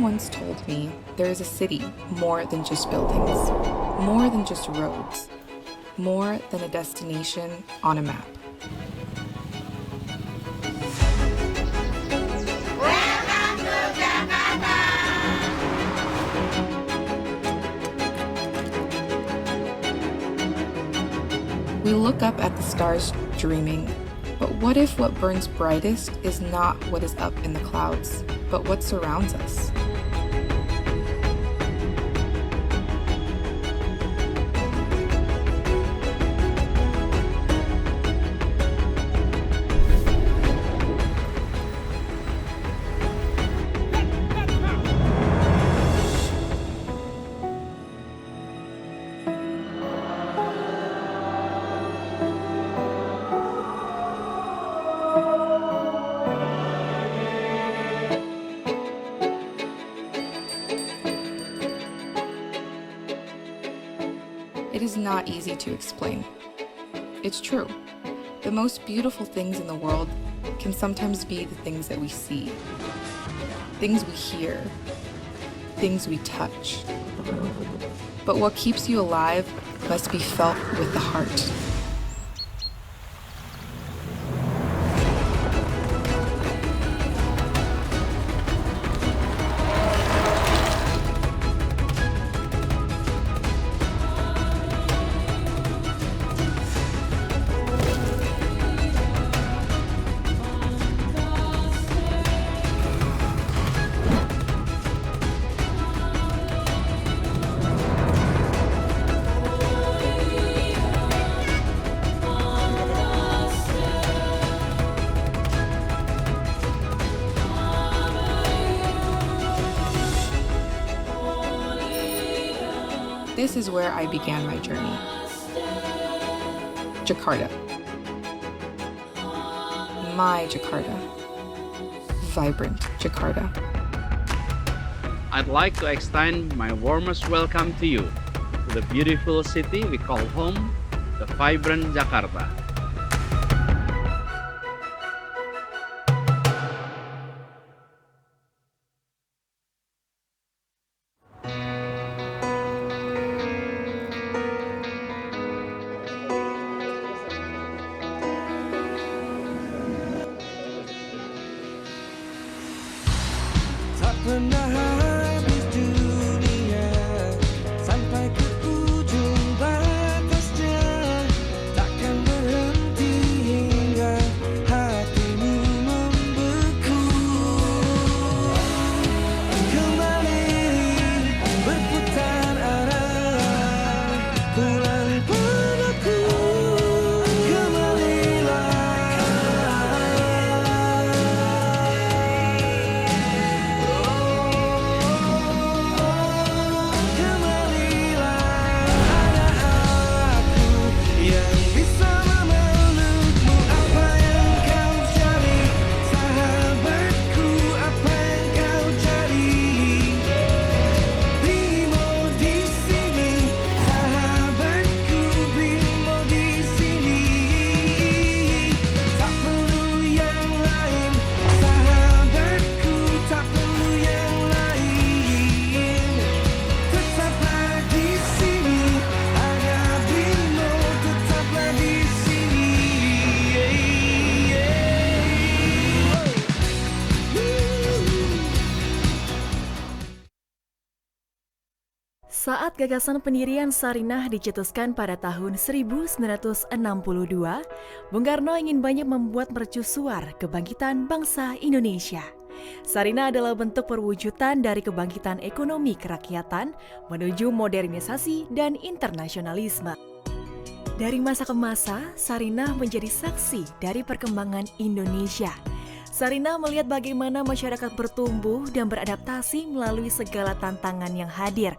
once told me there is a city more than just buildings, more than just roads, more than a destination on a map. We look up at the stars dreaming, but what if what burns brightest is not what is up in the clouds, but what surrounds us? It is not easy to explain. It's true. The most beautiful things in the world can sometimes be the things that we see, things we hear, things we touch. But what keeps you alive must be felt with the heart. This is where I began my journey. Jakarta. My Jakarta. Vibrant Jakarta. I'd like to extend my warmest welcome to you, to the beautiful city we call home, the vibrant Jakarta. Pernah habis dunia sampai ke ujung batasnya, takkan berhenti hingga hatimu membeku. Kembali berputar arah, pulang padaku. Saat gagasan pendirian Sarinah dicetuskan pada tahun 1962, Bung Karno ingin banyak membuat mercusuar kebangkitan bangsa Indonesia. Sarinah adalah bentuk perwujudan dari kebangkitan ekonomi kerakyatan menuju modernisasi dan internasionalisme. Dari masa ke masa, Sarinah menjadi saksi dari perkembangan Indonesia. Sarinah melihat bagaimana masyarakat bertumbuh dan beradaptasi melalui segala tantangan yang hadir.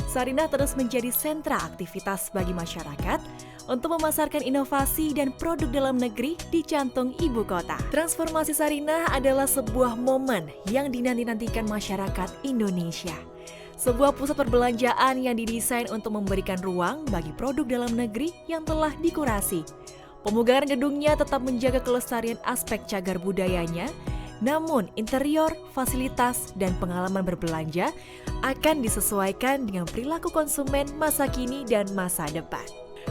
Sarinah terus menjadi sentra aktivitas bagi masyarakat untuk memasarkan inovasi dan produk dalam negeri di jantung ibu kota. Transformasi Sarinah adalah sebuah momen yang dinanti-nantikan masyarakat Indonesia. Sebuah pusat perbelanjaan yang didesain untuk memberikan ruang bagi produk dalam negeri yang telah dikurasi. Pemugaran gedungnya tetap menjaga kelestarian aspek cagar budayanya Namun, interior, fasilitas, dan pengalaman berbelanja akan disesuaikan dengan perilaku konsumen masa kini dan masa depan.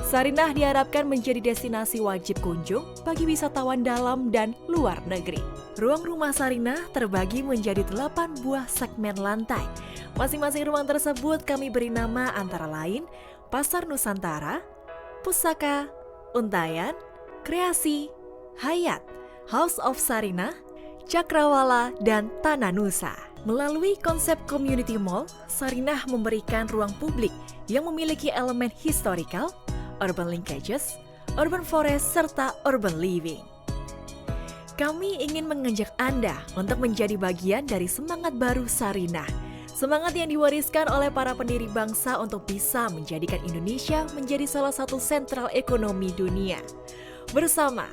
Sarinah diharapkan menjadi destinasi wajib kunjung bagi wisatawan dalam dan luar negeri. Ruang rumah Sarinah terbagi menjadi 8 buah segmen lantai. Masing-masing ruang tersebut kami beri nama antara lain Pasar Nusantara, Pusaka, Untayan, Kreasi, Hayat, House of Sarinah, Cakrawala, dan Tanah Nusa. Melalui konsep community mall, Sarinah memberikan ruang publik yang memiliki elemen historical, urban linkages, urban forest, serta urban living. Kami ingin mengajak Anda untuk menjadi bagian dari semangat baru Sarinah. Semangat yang diwariskan oleh para pendiri bangsa untuk bisa menjadikan Indonesia menjadi salah satu sentral ekonomi dunia. Bersama,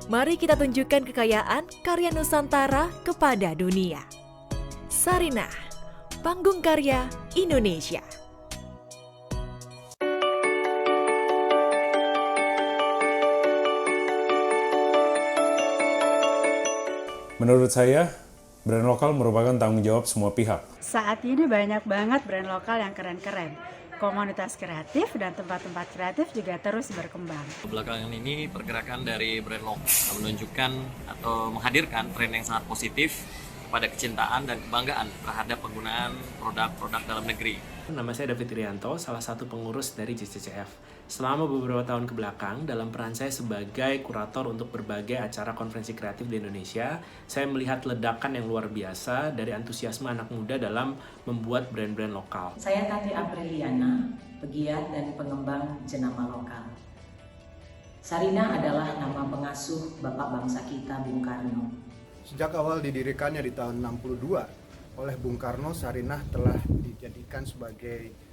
mari kita tunjukkan kekayaan karya Nusantara kepada dunia. Sarinah, panggung karya Indonesia. Menurut saya, brand lokal merupakan tanggung jawab semua pihak. Saat ini banyak banget brand lokal yang keren-keren. Komunitas kreatif dan tempat-tempat kreatif juga terus berkembang. Belakangan ini pergerakan dari brand lokal menunjukkan atau menghadirkan tren yang sangat positif pada kecintaan dan kebanggaan terhadap penggunaan produk-produk dalam negeri. Nama saya David Irianto, salah satu pengurus dari JCCF. Selama beberapa tahun kebelakang, dalam peran saya sebagai kurator untuk berbagai acara konferensi kreatif di Indonesia, saya melihat ledakan yang luar biasa dari antusiasme anak muda dalam membuat brand-brand lokal. Saya Tati Apriliana, pegiat dan pengembang jenama lokal. Sarinah adalah nama pengasuh Bapak bangsa kita, Bung Karno. Sejak awal didirikannya di tahun 62 oleh Bung Karno, Sarinah telah dijadikan sebagai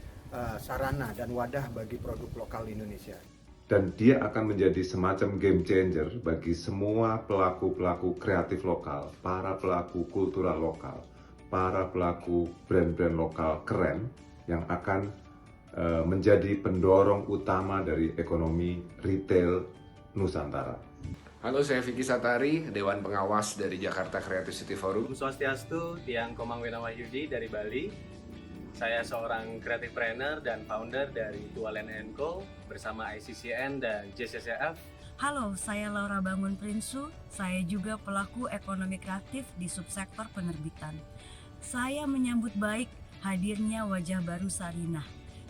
sarana dan wadah bagi produk lokal Indonesia. Dan dia akan menjadi semacam game changer bagi semua pelaku-pelaku kreatif lokal, para pelaku kultural lokal, para pelaku brand-brand lokal keren yang akan menjadi pendorong utama dari ekonomi retail Nusantara. Halo, saya Vicky Satari, Dewan Pengawas dari Jakarta Creative City Forum. Swastiastu, Tiang Komang Winawahyudi dari Bali. Saya seorang creative planner dan founder dari Tualen & Co bersama ICCN dan JCCF. Halo, saya Laura Bangun Prinsu. Saya juga pelaku ekonomi kreatif di subsektor penerbitan. Saya menyambut baik hadirnya wajah baru Sarinah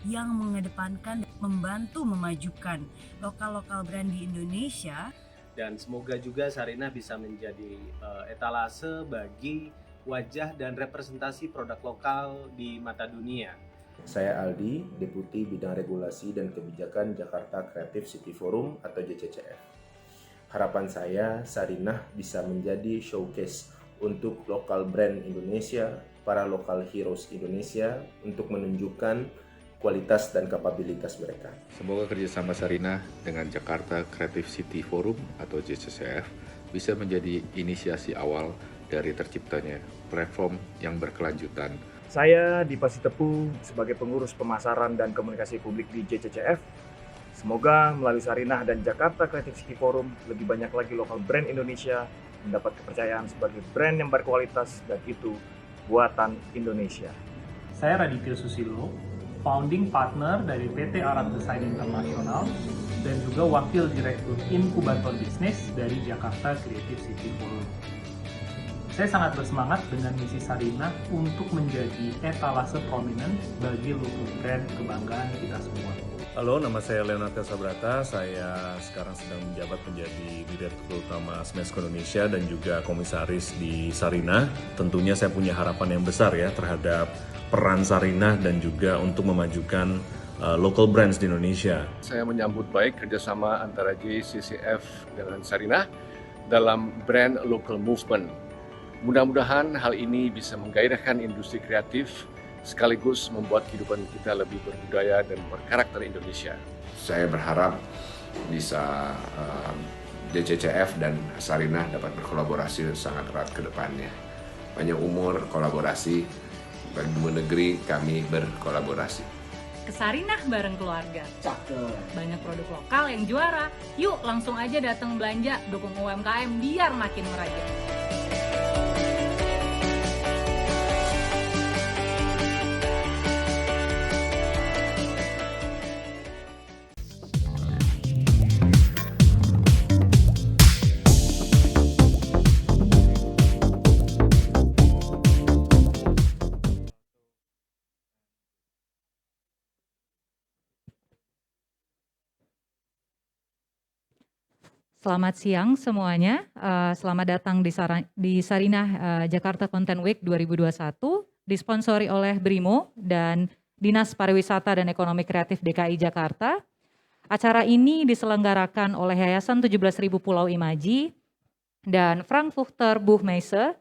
yang mengedepankan dan membantu memajukan lokal-lokal brand di Indonesia. Dan semoga juga Sarinah bisa menjadi etalase bagi wajah dan representasi produk lokal di mata dunia. Saya Aldi, Deputi Bidang Regulasi dan Kebijakan Jakarta Creative City Forum atau JCCF. Harapan saya, Sarinah bisa menjadi showcase untuk lokal brand Indonesia, para lokal heroes Indonesia untuk menunjukkan kualitas dan kapabilitas mereka. Semoga kerjasama Sarinah dengan Jakarta Creative City Forum atau JCCF bisa menjadi inisiasi awal dari terciptanya platform yang berkelanjutan. Saya Dipa Sitepu sebagai pengurus pemasaran dan komunikasi publik di JCCF. Semoga melalui Sarinah dan Jakarta Creative City Forum lebih banyak lagi lokal brand Indonesia mendapat kepercayaan sebagai brand yang berkualitas dan itu buatan Indonesia. Saya Raditya Susilo, founding partner dari PT Arab Design International dan juga wakil direktur inkubator bisnis dari Jakarta Creative City Forum. Saya sangat bersemangat dengan misi Sarinah untuk menjadi etalase prominent bagi local brand kebanggaan kita semua. Halo, nama saya Leonardo Sabrata. Saya sekarang sedang menjabat menjadi Direktur Utama Smesco Indonesia dan juga komisaris di Sarinah. Tentunya saya punya harapan yang besar ya terhadap peran Sarinah dan juga untuk memajukan local brands di Indonesia. Saya menyambut baik kerjasama antara JCCF dengan Sarinah dalam brand local movement. Mudah-mudahan hal ini bisa menggairahkan industri kreatif sekaligus membuat kehidupan kita lebih berbudaya dan berkarakter Indonesia. Saya berharap bisa JCCF dan Sarinah dapat berkolaborasi sangat erat ke depannya. Panjang umur kolaborasi, bagi dua negeri kami berkolaborasi. Ke Sarinah bareng keluarga. Banyak produk lokal yang juara. Yuk langsung aja datang belanja, dukung UMKM biar makin merajat. Selamat siang semuanya. Selamat datang di Sarinah Jakarta Content Week 2021, disponsori oleh Brimo dan Dinas Pariwisata dan Ekonomi Kreatif DKI Jakarta. Acara ini diselenggarakan oleh Yayasan 17.000 Pulau Imaji dan Frankfurter Buchmesse.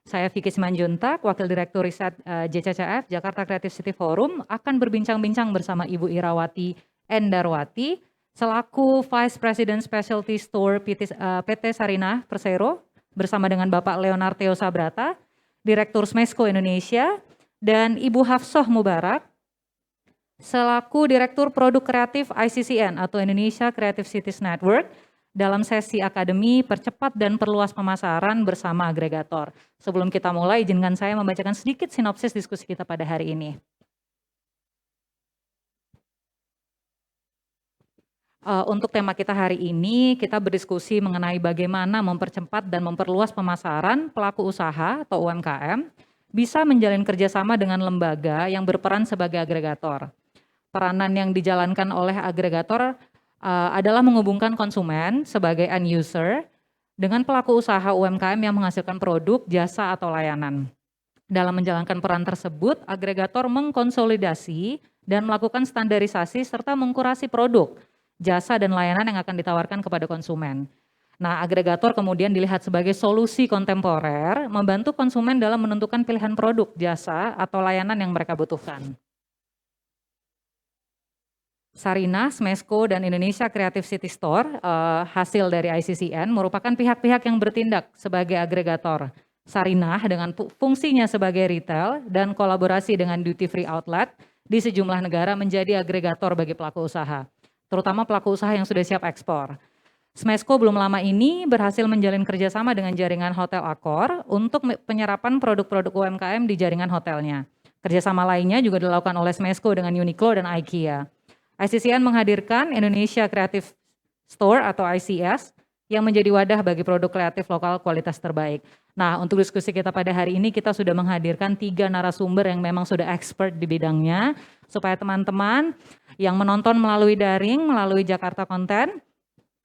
Saya Vicky Simanjuntak, Wakil Direktur Riset JCCF Jakarta Creative City Forum, akan berbincang-bincang bersama Ibu Irawati Endarwati, selaku Vice President Specialty Store PT Sarinah Persero, bersama dengan Bapak Leonard Theo Sabrata, Direktur Smesco Indonesia, dan Ibu Hafsoh Mubarak, selaku Direktur Produk Kreatif ICCN atau Indonesia Creative Cities Network, dalam sesi akademi Percepat dan Perluas Pemasaran bersama agregator. Sebelum kita mulai, izinkan saya membacakan sedikit sinopsis diskusi kita pada hari ini. Untuk tema kita hari ini, kita berdiskusi mengenai bagaimana mempercepat dan memperluas pemasaran pelaku usaha atau UMKM bisa menjalin kerjasama dengan lembaga yang berperan sebagai agregator. Peranan yang dijalankan oleh agregator adalah menghubungkan konsumen sebagai end user dengan pelaku usaha UMKM yang menghasilkan produk, jasa, atau layanan. Dalam menjalankan peran tersebut, agregator mengkonsolidasi dan melakukan standarisasi serta mengkurasi produk, jasa, dan layanan yang akan ditawarkan kepada konsumen. Nah, agregator kemudian dilihat sebagai solusi kontemporer, membantu konsumen dalam menentukan pilihan produk, jasa, atau layanan yang mereka butuhkan. Sarinah, Smesco, dan Indonesia Creative City Store, hasil dari ICCN, merupakan pihak-pihak yang bertindak sebagai agregator. Sarinah dengan fungsinya sebagai retail dan kolaborasi dengan duty free outlet di sejumlah negara menjadi agregator bagi pelaku usaha, terutama pelaku usaha yang sudah siap ekspor. Smesco belum lama ini berhasil menjalin kerjasama dengan jaringan Hotel Accor untuk penyerapan produk-produk UMKM di jaringan hotelnya. Kerjasama lainnya juga dilakukan oleh Smesco dengan Uniqlo dan IKEA. ICCN menghadirkan Indonesia Creative Store atau ICS yang menjadi wadah bagi produk kreatif lokal kualitas terbaik. Nah, untuk diskusi kita pada hari ini kita sudah menghadirkan 3 narasumber yang memang sudah expert di bidangnya, supaya teman-teman yang menonton melalui daring, melalui Jakarta Content,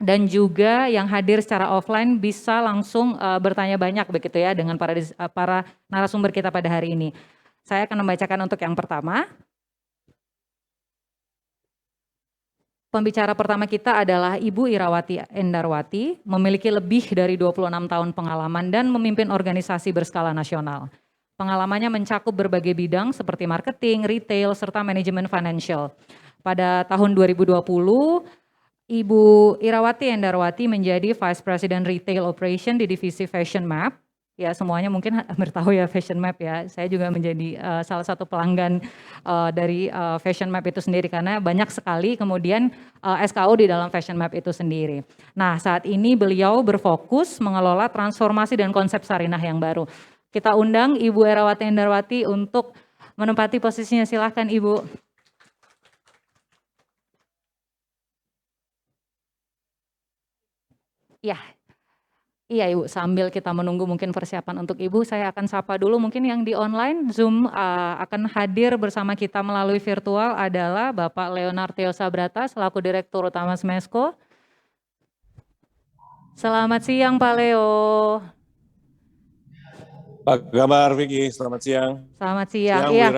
dan juga yang hadir secara offline bisa langsung bertanya banyak begitu ya dengan para narasumber kita pada hari ini. Saya akan membacakan untuk yang pertama. Pembicara pertama kita adalah Ibu Irawati Endarwati, memiliki lebih dari 26 tahun pengalaman dan memimpin organisasi berskala nasional. Pengalamannya mencakup berbagai bidang seperti marketing, retail, serta manajemen financial. Pada tahun 2020, Ibu Irawati Endarwati menjadi Vice President Retail Operation di divisi Fashion Map. Ya, semuanya mungkin bertahu ya Fashion Map ya. Saya juga menjadi salah satu pelanggan dari Fashion Map itu sendiri karena banyak sekali kemudian SKU di dalam Fashion Map itu sendiri. Nah, saat ini beliau berfokus mengelola transformasi dan konsep Sarinah yang baru. Kita undang Ibu Irawati Endarwati untuk menempati posisinya. Silahkan Ibu. Ya. Iya Ibu, sambil kita menunggu mungkin persiapan untuk Ibu, saya akan sapa dulu mungkin yang di online, Zoom akan hadir bersama kita melalui virtual adalah Bapak Leonard Theo Sabrata selaku Direktur Utama Smesco. Selamat siang Pak Leo. Apa kabar Vicky? Selamat siang. Selamat siang. Iya.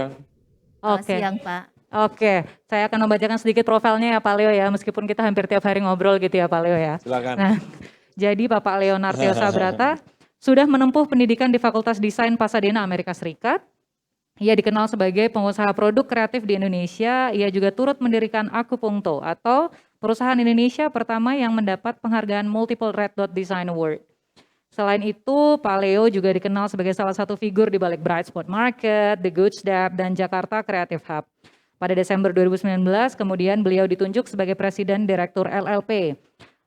Oke. Siang Pak. Oke, saya akan membacakan sedikit profilnya ya Pak Leo ya, meskipun kita hampir tiap hari ngobrol gitu ya Pak Leo ya. Silakan. Nah, jadi Bapak Leonard Theo Sabrata sudah menempuh pendidikan di Fakultas Desain Pasadena, Amerika Serikat. Ia dikenal sebagai pengusaha produk kreatif di Indonesia. Ia juga turut mendirikan Akupunkto atau perusahaan Indonesia pertama yang mendapat penghargaan Multiple Red Dot Design Award. Selain itu, Pak Leo juga dikenal sebagai salah satu figur di balik Bright Spot Market, The Good Step, dan Jakarta Creative Hub. Pada Desember 2019, kemudian beliau ditunjuk sebagai Presiden Direktur LLP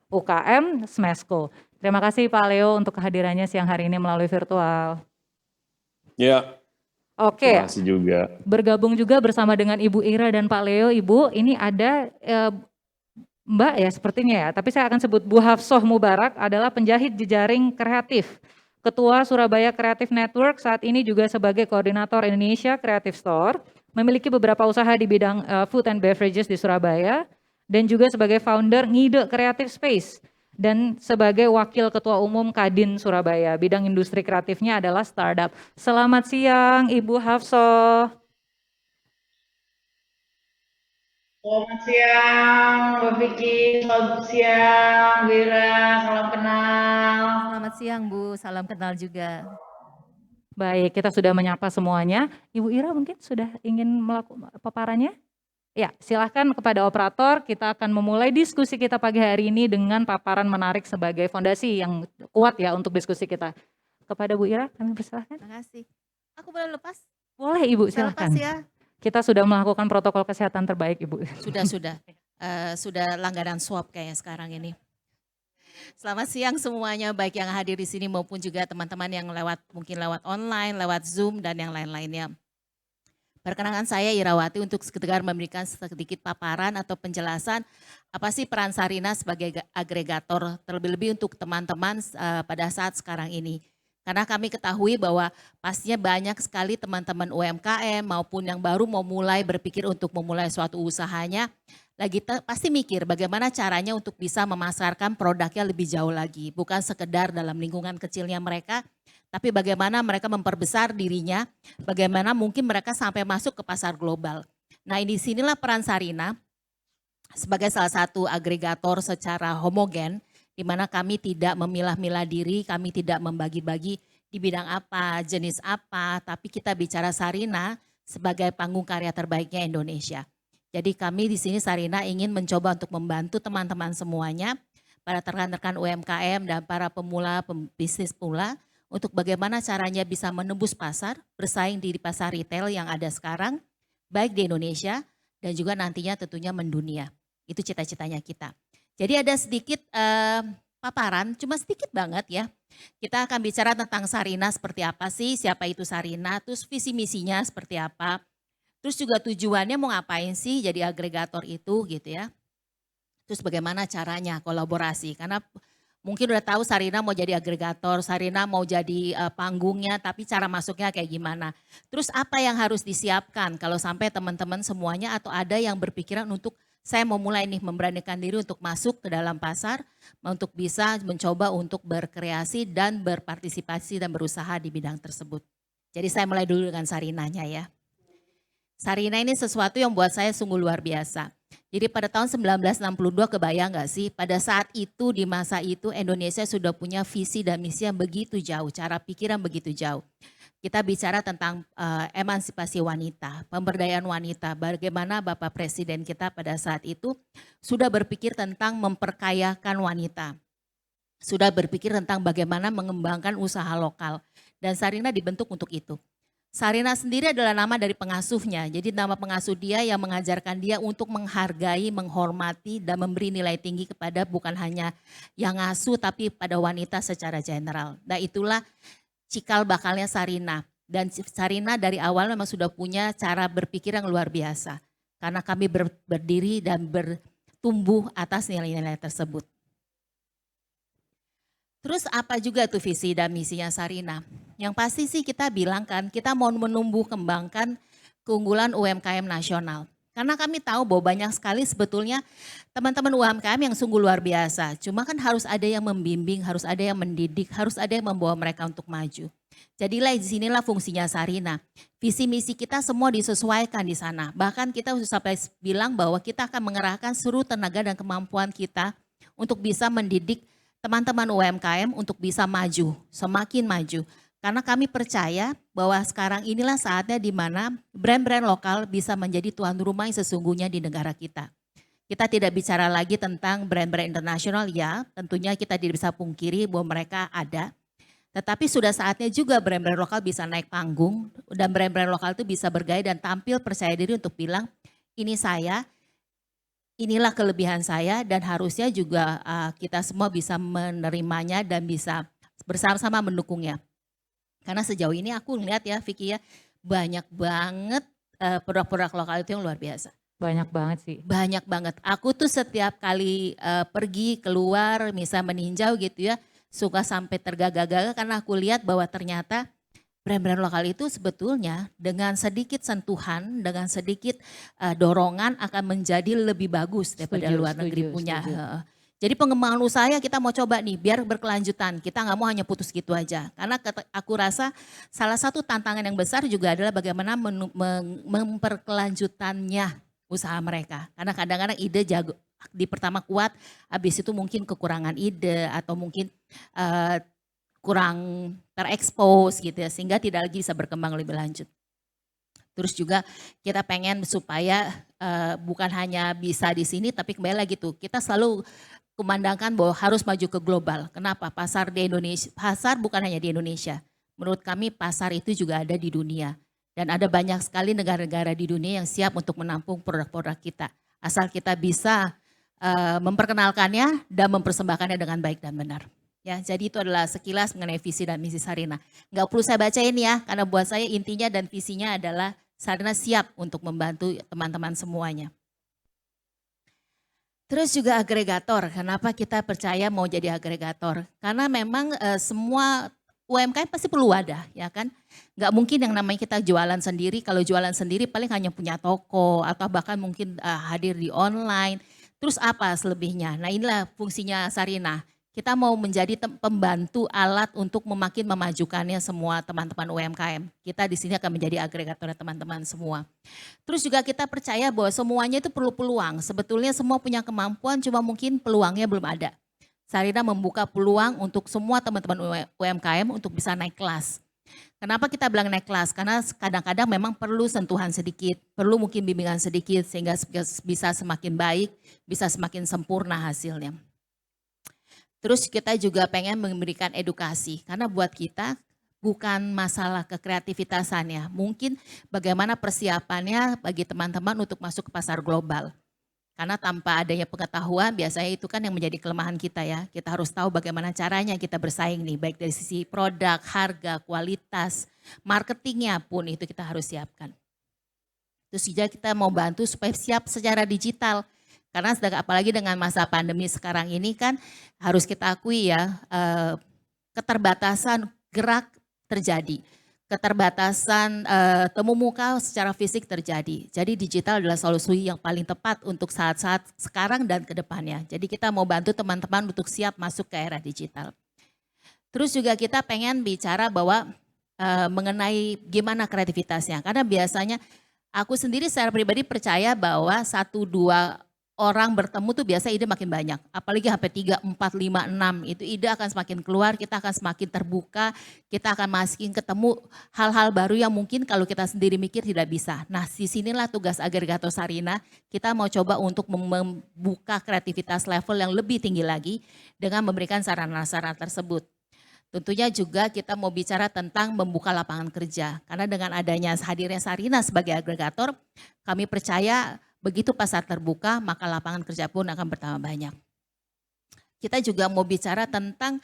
UKM Smesco. Terima kasih Pak Leo untuk kehadirannya siang hari ini melalui virtual. Ya. Oke. Terima kasih juga. Bergabung juga bersama dengan Ibu Ira dan Pak Leo. Ibu, ini ada Mbak ya sepertinya ya, tapi saya akan sebut Bu Hafsoh Mubarak adalah penjahit jejaring kreatif. Ketua Surabaya Creative Network, saat ini juga sebagai Koordinator Indonesia Creative Store. Memiliki beberapa usaha di bidang food and beverages di Surabaya. Dan juga sebagai founder Ngide Creative Space dan sebagai Wakil Ketua Umum Kadin Surabaya. Bidang industri kreatifnya adalah startup. Selamat siang Ibu Hafsah. Selamat siang, Mbak Vicky. Selamat siang, Wira. Salam kenal. Selamat siang, Bu. Salam kenal juga. Baik, kita sudah menyapa semuanya. Ibu Ira mungkin sudah ingin melakukan paparannya? Ya, silahkan kepada operator. Kita akan memulai diskusi kita pagi hari ini dengan paparan menarik sebagai fondasi yang kuat ya untuk diskusi kita. Kepada Bu Ira, kami persilahkan. Terima kasih. Aku boleh lepas? Boleh Ibu, Saya silahkan. lepas ya. Kita sudah melakukan protokol kesehatan terbaik Ibu. Sudah langganan swab kayaknya sekarang ini. Selamat siang semuanya, baik yang hadir di sini maupun juga teman-teman yang mungkin lewat online, lewat Zoom dan yang lain-lainnya. Perkenalkan saya Irawati untuk sekedar memberikan sedikit paparan atau penjelasan apa sih peran Sarina sebagai agregator, terlebih-lebih untuk teman-teman pada saat sekarang ini. Karena kami ketahui bahwa pastinya banyak sekali teman-teman UMKM maupun yang baru mau mulai berpikir untuk memulai suatu usahanya, pasti mikir bagaimana caranya untuk bisa memasarkan produknya lebih jauh lagi. Bukan sekedar dalam lingkungan kecilnya mereka, tapi bagaimana mereka memperbesar dirinya, bagaimana mungkin mereka sampai masuk ke pasar global. Nah, di sinilah peran Sarina sebagai salah satu agregator secara homogen, di mana kami tidak memilah-milah diri, kami tidak membagi-bagi di bidang apa, jenis apa, tapi kita bicara Sarina sebagai panggung karya terbaiknya Indonesia. Jadi kami di sini Sarina ingin mencoba untuk membantu teman-teman semuanya, para rekan-rekan UMKM dan para pemula pembisnis pula, untuk bagaimana caranya bisa menembus pasar, bersaing di pasar retail yang ada sekarang, baik di Indonesia dan juga nantinya tentunya mendunia. Itu cita-citanya kita. Jadi ada sedikit paparan, cuma sedikit banget ya. Kita akan bicara tentang Sarina seperti apa sih, siapa itu Sarina, terus visi misinya seperti apa. Terus juga tujuannya mau ngapain sih jadi agregator itu gitu ya. Terus bagaimana caranya kolaborasi, karena mungkin udah tahu Sarina mau jadi agregator, Sarina mau jadi panggungnya, tapi cara masuknya kayak gimana. Terus apa yang harus disiapkan kalau sampai teman-teman semuanya atau ada yang berpikiran untuk saya mau mulai nih memberanikan diri untuk masuk ke dalam pasar, untuk bisa mencoba untuk berkreasi dan berpartisipasi dan berusaha di bidang tersebut. Jadi saya mulai dulu dengan Sarinanya ya. Sarina ini sesuatu yang buat saya sungguh luar biasa. Jadi pada tahun 1962 kebayang gak sih pada saat itu di masa itu Indonesia sudah punya visi dan misi yang begitu jauh, cara pikiran begitu jauh. Kita bicara tentang emansipasi wanita, pemberdayaan wanita, bagaimana Bapak Presiden kita pada saat itu sudah berpikir tentang memperkayakan wanita. Sudah berpikir tentang bagaimana mengembangkan usaha lokal dan Sarina dibentuk untuk itu. Sarina sendiri adalah nama dari pengasuhnya, jadi nama pengasuh dia yang mengajarkan dia untuk menghargai, menghormati dan memberi nilai tinggi kepada bukan hanya yang ngasuh tapi pada wanita secara general. Nah itulah cikal bakalnya Sarina. Dan Sarina dari awal memang sudah punya cara berpikir yang luar biasa. Karena kami berdiri dan bertumbuh atas nilai-nilai tersebut. Terus apa juga tuh visi dan misinya Sarina? Yang pasti sih kita bilang kan, kita mau menumbuh kembangkan keunggulan UMKM nasional. Karena kami tahu bahwa banyak sekali sebetulnya teman-teman UMKM yang sungguh luar biasa. Cuma kan harus ada yang membimbing, harus ada yang mendidik, harus ada yang membawa mereka untuk maju. Jadilah di sinilah fungsinya Sarina. Visi misi kita semua disesuaikan di sana. Bahkan kita sampai bilang bahwa kita akan mengerahkan seluruh tenaga dan kemampuan kita untuk bisa mendidik teman-teman UMKM untuk bisa maju, semakin maju. Karena kami percaya bahwa sekarang inilah saatnya di mana brand-brand lokal bisa menjadi tuan rumah yang sesungguhnya di negara kita. Kita tidak bicara lagi tentang brand-brand internasional, ya tentunya kita tidak bisa pungkiri bahwa mereka ada. Tetapi sudah saatnya juga brand-brand lokal bisa naik panggung dan brand-brand lokal itu bisa bergaya dan tampil percaya diri untuk bilang ini saya, inilah kelebihan saya dan harusnya juga kita semua bisa menerimanya dan bisa bersama-sama mendukungnya. Karena sejauh ini aku lihat ya Vicky ya banyak banget produk-produk lokal itu yang luar biasa. Banyak banget sih. Banyak banget. Aku tuh setiap kali pergi keluar misalnya meninjau gitu ya suka sampai tergagap-gagap karena aku lihat bahwa ternyata brand-brand lokal itu sebetulnya dengan sedikit sentuhan, dengan sedikit dorongan akan menjadi lebih bagus daripada luar negeri punya. Jadi pengembangan usaha kita mau coba nih biar berkelanjutan. Kita nggak mau hanya putus gitu aja. Karena aku rasa salah satu tantangan yang besar juga adalah bagaimana memperkelanjutannya usaha mereka. Karena kadang-kadang ide jago di pertama kuat, habis itu mungkin kekurangan ide atau mungkin kurang terekspos gitu ya, sehingga tidak lagi bisa berkembang lebih lanjut. Terus juga kita pengen supaya bukan hanya bisa di sini, tapi kembali lagi tuh kita selalu kumandangkan bahwa harus maju ke global. Kenapa? Pasar di Indonesia, pasar bukan hanya di Indonesia. Menurut kami pasar itu juga ada di dunia. Dan ada banyak sekali negara-negara di dunia yang siap untuk menampung produk-produk kita. Asal kita bisa memperkenalkannya dan mempersembahkannya dengan baik dan benar. Ya, jadi itu adalah sekilas mengenai visi dan misi Sarina. Nggak perlu saya bacain ya, karena buat saya intinya dan visinya adalah Sarina siap untuk membantu teman-teman semuanya. Terus juga agregator, kenapa kita percaya mau jadi agregator? Karena memang semua UMKM pasti perlu wadah, ya kan? Nggak mungkin yang namanya kita jualan sendiri, kalau jualan sendiri paling hanya punya toko atau bahkan mungkin hadir di online. Terus apa selebihnya? Nah inilah fungsinya Sarina. Kita mau menjadi pembantu alat untuk makin memajukannya semua teman-teman UMKM. Kita di sini akan menjadi agregator teman-teman semua. Terus juga kita percaya bahwa semuanya itu perlu peluang. Sebetulnya semua punya kemampuan, cuma mungkin peluangnya belum ada. Sarina membuka peluang untuk semua teman-teman UMKM untuk bisa naik kelas. Kenapa kita bilang naik kelas? Karena kadang-kadang memang perlu sentuhan sedikit, perlu mungkin bimbingan sedikit sehingga bisa semakin baik, bisa semakin sempurna hasilnya. Terus kita juga pengen memberikan edukasi, karena buat kita bukan masalah kekreativitasannya, mungkin bagaimana persiapannya bagi teman-teman untuk masuk ke pasar global. Karena tanpa adanya pengetahuan biasanya itu kan yang menjadi kelemahan kita ya. Kita harus tahu bagaimana caranya kita bersaing nih, baik dari sisi produk, harga, kualitas, marketingnya pun itu kita harus siapkan. Terus juga kita mau bantu supaya siap secara digital. Karena apalagi dengan masa pandemi sekarang ini kan harus kita akui ya, keterbatasan gerak terjadi. Keterbatasan temu muka secara fisik terjadi. Jadi digital adalah solusi yang paling tepat untuk saat-saat sekarang dan ke depannya. Jadi kita mau bantu teman-teman untuk siap masuk ke era digital. Terus juga kita pengen bicara bahwa mengenai gimana kreativitasnya. Karena biasanya aku sendiri secara pribadi percaya bahwa 1-2 orang bertemu tuh biasa ide makin banyak. Apalagi sampai 3, 4, 5, 6 itu ide akan semakin keluar, kita akan semakin terbuka, kita akan makin ketemu hal-hal baru yang mungkin kalau kita sendiri mikir tidak bisa. Nah disinilah tugas agregator Sarina, kita mau coba untuk membuka kreativitas level yang lebih tinggi lagi dengan memberikan sarana-sarana tersebut. Tentunya juga kita mau bicara tentang membuka lapangan kerja. Karena dengan adanya hadirnya Sarina sebagai agregator, kami percaya begitu pasar terbuka, maka lapangan kerja pun akan bertambah banyak. Kita juga mau bicara tentang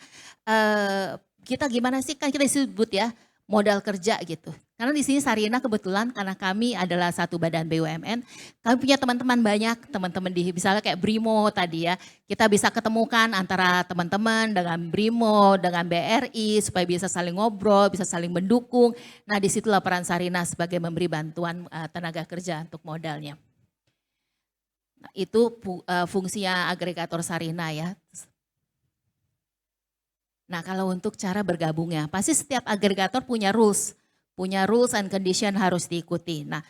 kita gimana sih, kan kita disebut ya modal kerja gitu. Karena di sini Sarina kebetulan karena kami adalah satu badan BUMN, kami punya teman-teman banyak, teman-teman di misalnya kayak Brimo tadi ya, kita bisa ketemukan antara teman-teman dengan Brimo, dengan BRI supaya bisa saling ngobrol, bisa saling mendukung. Nah disitulah peran Sarina sebagai memberi bantuan tenaga kerja untuk modalnya. Itu fungsinya agregator Sarina ya. Nah kalau untuk cara bergabungnya, pasti setiap agregator punya rules and condition harus diikuti. Nah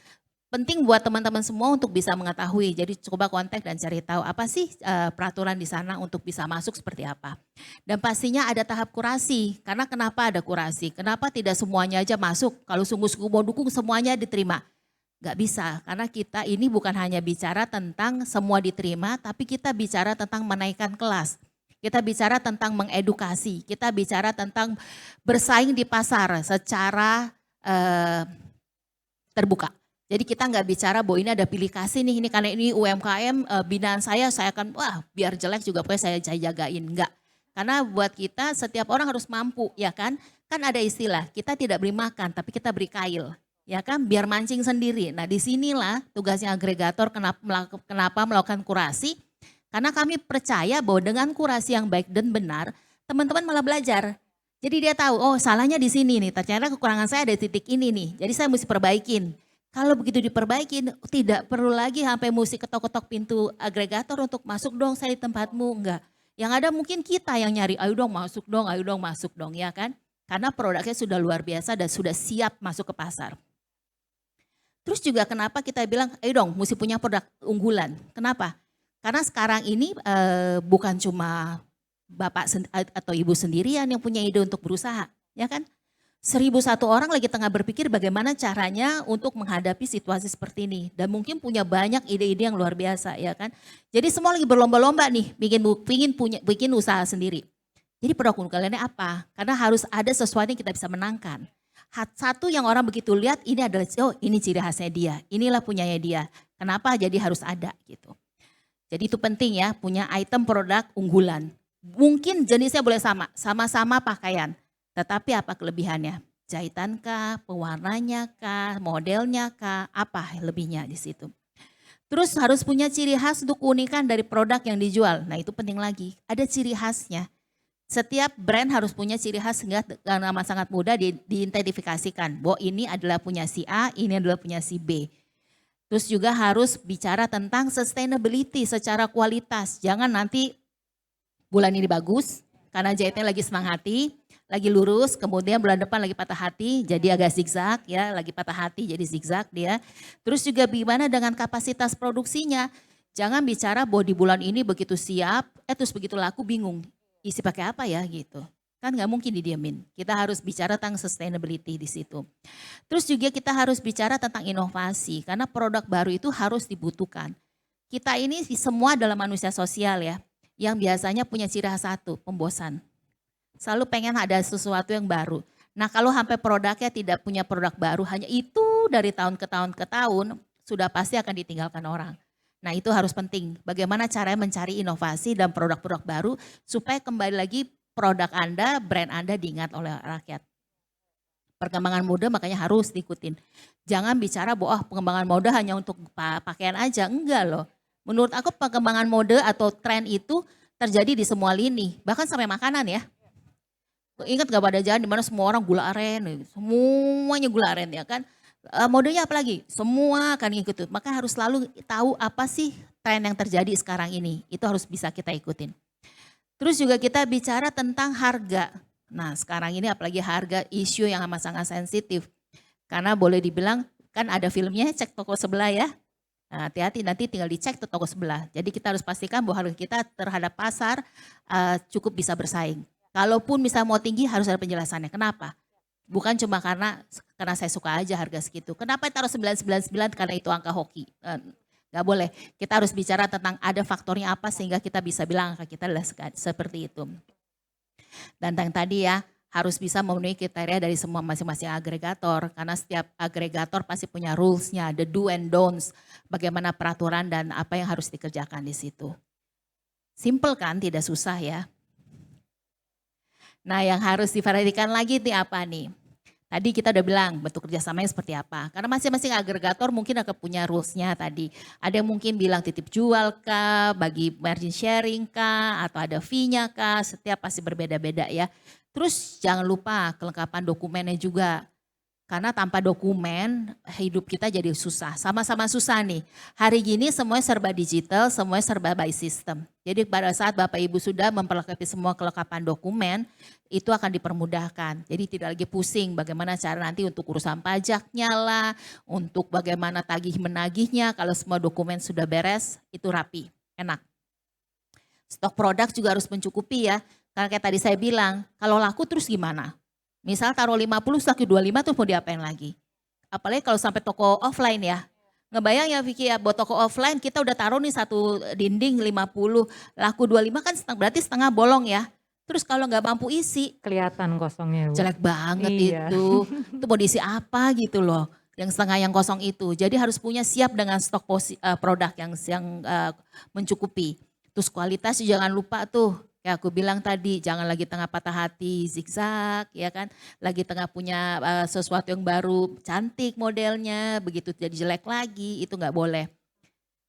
penting buat teman-teman semua untuk bisa mengetahui, jadi coba kontak dan cari tahu apa sih peraturan di sana untuk bisa masuk seperti apa. Dan pastinya ada tahap kurasi, karena kenapa ada kurasi? Kenapa tidak semuanya aja masuk, kalau sungguh-sungguh mau dukung semuanya diterima? Gak bisa, karena kita ini bukan hanya bicara tentang semua diterima, tapi kita bicara tentang menaikkan kelas. Kita bicara tentang mengedukasi, kita bicara tentang bersaing di pasar secara terbuka. Jadi kita nggak bicara bahwa ini ada pilih kasih nih, ini karena ini UMKM binaan saya akan, wah biar jelek juga pokoknya saya jagain. Enggak, karena buat kita setiap orang harus mampu, ya kan? Kan ada istilah, kita tidak beri makan tapi kita beri kail. Ya kan, biar mancing sendiri. Nah disinilah tugasnya agregator kenapa melakukan kurasi. Karena kami percaya bahwa dengan kurasi yang baik dan benar, teman-teman malah belajar. Jadi dia tahu, oh salahnya di sini nih, ternyata kekurangan saya ada di titik ini nih. Jadi saya mesti perbaikin. Kalau begitu diperbaikin, tidak perlu lagi sampai mesti ketok-ketok pintu agregator untuk masuk dong saya di tempatmu, enggak. Yang ada mungkin kita yang nyari, ayo dong masuk dong ya kan. Karena produknya sudah luar biasa dan sudah siap masuk ke pasar. Terus juga kenapa kita bilang, ayo dong mesti punya produk unggulan. Kenapa? Karena sekarang ini bukan cuma bapak atau ibu sendirian yang punya ide untuk berusaha, ya kan? 1.001 orang lagi tengah berpikir bagaimana caranya untuk menghadapi situasi seperti ini. Dan mungkin punya banyak ide-ide yang luar biasa, ya kan? Jadi semua lagi berlomba-lomba nih, bikin usaha sendiri. Jadi produk unggulannya apa? Karena harus ada sesuatu yang kita bisa menangkan. Satu yang orang begitu lihat, ini adalah, oh ini ciri khasnya dia, inilah punyanya dia. Kenapa? Jadi harus ada gitu. Jadi itu penting ya, punya item produk unggulan. Mungkin jenisnya boleh sama-sama pakaian. Tetapi apa kelebihannya? Jahitan kah, pewarnanya kah, modelnya kah, apa lebihnya di situ. Terus harus punya ciri khas untuk keunikan dari produk yang dijual. Nah itu penting lagi, ada ciri khasnya. Setiap brand harus punya ciri khas sehingga dengan sangat mudah diidentifikasikan. Bahwa ini adalah punya si A, ini adalah punya si B. Terus juga harus bicara tentang sustainability secara kualitas. Jangan nanti bulan ini bagus, karena jahitnya lagi senang hati, lagi lurus, kemudian bulan depan lagi patah hati, jadi agak zigzag ya, lagi patah hati jadi zigzag dia. Terus juga gimana dengan kapasitas produksinya. Jangan bicara bahwa di bulan ini begitu siap, terus begitu laku bingung, isi pakai apa ya gitu. Kan nggak mungkin didiamin. Kita harus bicara tentang sustainability di situ. Terus juga kita harus bicara tentang inovasi, karena produk baru itu harus dibutuhkan. Kita ini semua adalah manusia sosial ya, yang biasanya punya ciri khas satu, pembosan. Selalu pengen ada sesuatu yang baru. Nah kalau sampai produknya tidak punya produk baru, hanya itu dari tahun ke tahun, sudah pasti akan ditinggalkan orang. Nah itu harus penting, bagaimana caranya mencari inovasi dan produk-produk baru, supaya kembali lagi produk Anda, brand Anda diingat oleh rakyat. Perkembangan mode makanya harus diikutin. Jangan bicara bahwa pengembangan mode hanya untuk pakaian aja, enggak loh. Menurut aku perkembangan mode atau tren itu terjadi di semua lini, bahkan sampai makanan ya. Ingat gak pada zaman dimana semua orang gula aren, semuanya gula aren ya kan. Modenya apa lagi? Semua akan ngikutin. Maka harus selalu tahu apa sih tren yang terjadi sekarang ini. Itu harus bisa kita ikutin. Terus juga kita bicara tentang harga. Nah sekarang ini apalagi harga isu yang amat sangat sensitif. Karena boleh dibilang kan ada filmnya cek toko sebelah ya. Nah, hati-hati nanti tinggal dicek ke toko sebelah. Jadi kita harus pastikan bahwa harga kita terhadap pasar cukup bisa bersaing. Kalaupun misalnya mau tinggi harus ada penjelasannya. Kenapa? Bukan cuma karena saya suka aja harga segitu. Kenapa taruh 999 karena itu angka hoki? Gak boleh. Kita harus bicara tentang ada faktornya apa sehingga kita bisa bilang angka kita adalah seperti itu. Dan yang tadi ya harus bisa memenuhi kriteria dari semua masing-masing agregator. Karena setiap agregator pasti punya rules-nya, the do and don'ts. Bagaimana peraturan dan apa yang harus dikerjakan di situ. Simple kan, tidak susah ya. Nah yang harus diperhatikan lagi nih apa nih? Tadi kita udah bilang bentuk kerjasamanya seperti apa. Karena masing-masing agregator mungkin akan punya rules-nya tadi. Ada yang mungkin bilang titip jual kah, bagi margin sharing kah, atau ada fee-nya kah, setiap pasti berbeda-beda ya. Terus jangan lupa kelengkapan dokumennya juga. Karena tanpa dokumen hidup kita jadi susah, sama-sama susah nih. Hari gini semuanya serba digital, semuanya serba by system. Jadi pada saat Bapak Ibu sudah memperlengkapi semua kelengkapan dokumen, itu akan dipermudahkan. Jadi tidak lagi pusing bagaimana cara nanti untuk urusan pajaknya lah, untuk bagaimana tagih menagihnya, kalau semua dokumen sudah beres, itu rapi, enak. Stok produk juga harus mencukupi ya, karena kayak tadi saya bilang, kalau laku terus gimana? Misal taruh 50, laku 25 tuh mau diapain lagi? Apalagi kalau sampai toko offline ya. Ngebayang ya Vicky ya, buat toko offline kita udah taruh nih satu dinding 50, laku 25 kan berarti setengah bolong ya. Terus kalau nggak mampu isi. Kelihatan kosongnya Bu. Jelek banget Iya. itu. Itu mau diisi apa gitu loh. Yang setengah yang kosong itu. Jadi harus punya siap dengan stok produk yang mencukupi. Terus kualitas jangan lupa tuh. Ya aku bilang tadi jangan lagi tengah patah hati zigzag ya kan. Lagi tengah punya sesuatu yang baru cantik modelnya begitu jadi jelek lagi itu nggak boleh.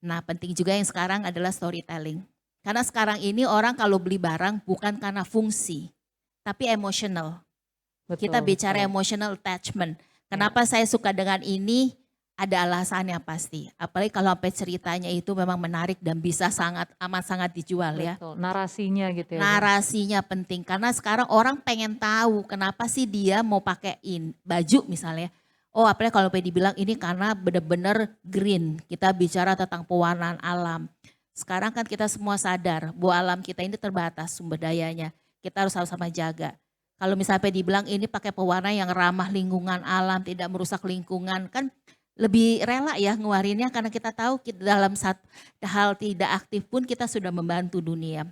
Nah penting juga yang sekarang adalah storytelling. Karena sekarang ini orang kalau beli barang bukan karena fungsi tapi emotional. Betul, Kita bicara betul. emotional attachment. Kenapa saya suka dengan ini? ada alasannya pasti. Apalagi kalau sampai ceritanya itu memang menarik dan bisa amat sangat dijual ya. Betul, narasinya gitu ya. Narasinya penting karena sekarang orang pengen tahu kenapa sih dia mau pakein baju misalnya. Oh apalagi kalau dibilang ini karena benar-benar green. Kita bicara tentang pewarnaan alam. Sekarang kan kita semua sadar bahwa alam kita ini terbatas sumber dayanya. Kita harus sama-sama jaga. Kalau misalnya dibilang ini pakai pewarna yang ramah lingkungan alam, tidak merusak lingkungan, kan lebih rela ya ngeluarinnya karena kita tahu dalam hal tidak aktif pun kita sudah membantu dunia.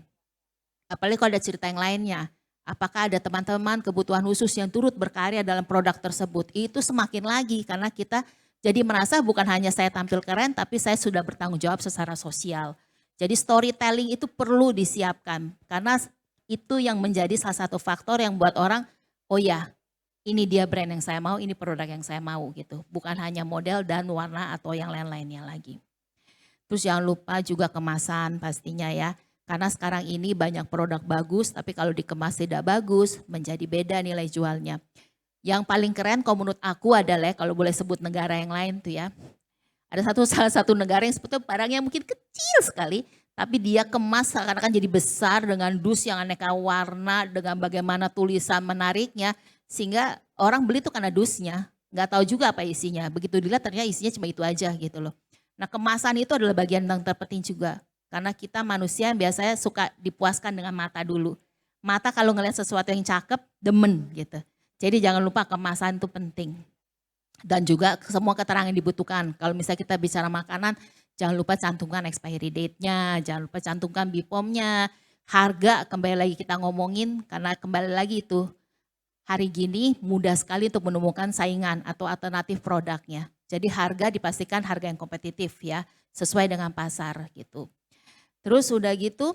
Apalagi kalau ada cerita yang lainnya, apakah ada teman-teman kebutuhan khusus yang turut berkarya dalam produk tersebut, itu semakin lagi karena kita jadi merasa bukan hanya saya tampil keren tapi saya sudah bertanggung jawab secara sosial. Jadi storytelling itu perlu disiapkan karena itu yang menjadi salah satu faktor yang buat orang, oh ya ini dia brand yang saya mau, ini produk yang saya mau gitu. Bukan hanya model dan warna atau yang lain-lainnya lagi. Terus jangan lupa juga kemasan pastinya ya. Karena sekarang ini banyak produk bagus, tapi kalau dikemas tidak bagus, menjadi beda nilai jualnya. Yang paling keren kalau menurut aku adalah kalau boleh sebut negara yang lain tuh ya. Ada salah satu negara yang sebetulnya barangnya mungkin kecil sekali, tapi dia kemas seakan-akan jadi besar dengan dus yang aneka warna, dengan bagaimana tulisan menariknya. Sehingga orang beli tuh karena dusnya, nggak tahu juga apa isinya. Begitu dilihat ternyata isinya cuma itu aja gitu loh. Nah kemasan itu adalah bagian yang terpenting juga. Karena kita manusia biasanya suka dipuaskan dengan mata dulu. Mata kalau ngelihat sesuatu yang cakep, demen gitu. Jadi jangan lupa kemasan itu penting. Dan juga semua keterangan yang dibutuhkan. Kalau misalnya kita bicara makanan, jangan lupa cantumkan expiry date-nya, jangan lupa cantumkan BPOM-nya. Harga kembali lagi kita ngomongin, karena kembali lagi itu. Hari gini mudah sekali untuk menemukan saingan atau alternatif produknya. Jadi harga dipastikan harga yang kompetitif ya, sesuai dengan pasar gitu. Terus udah gitu,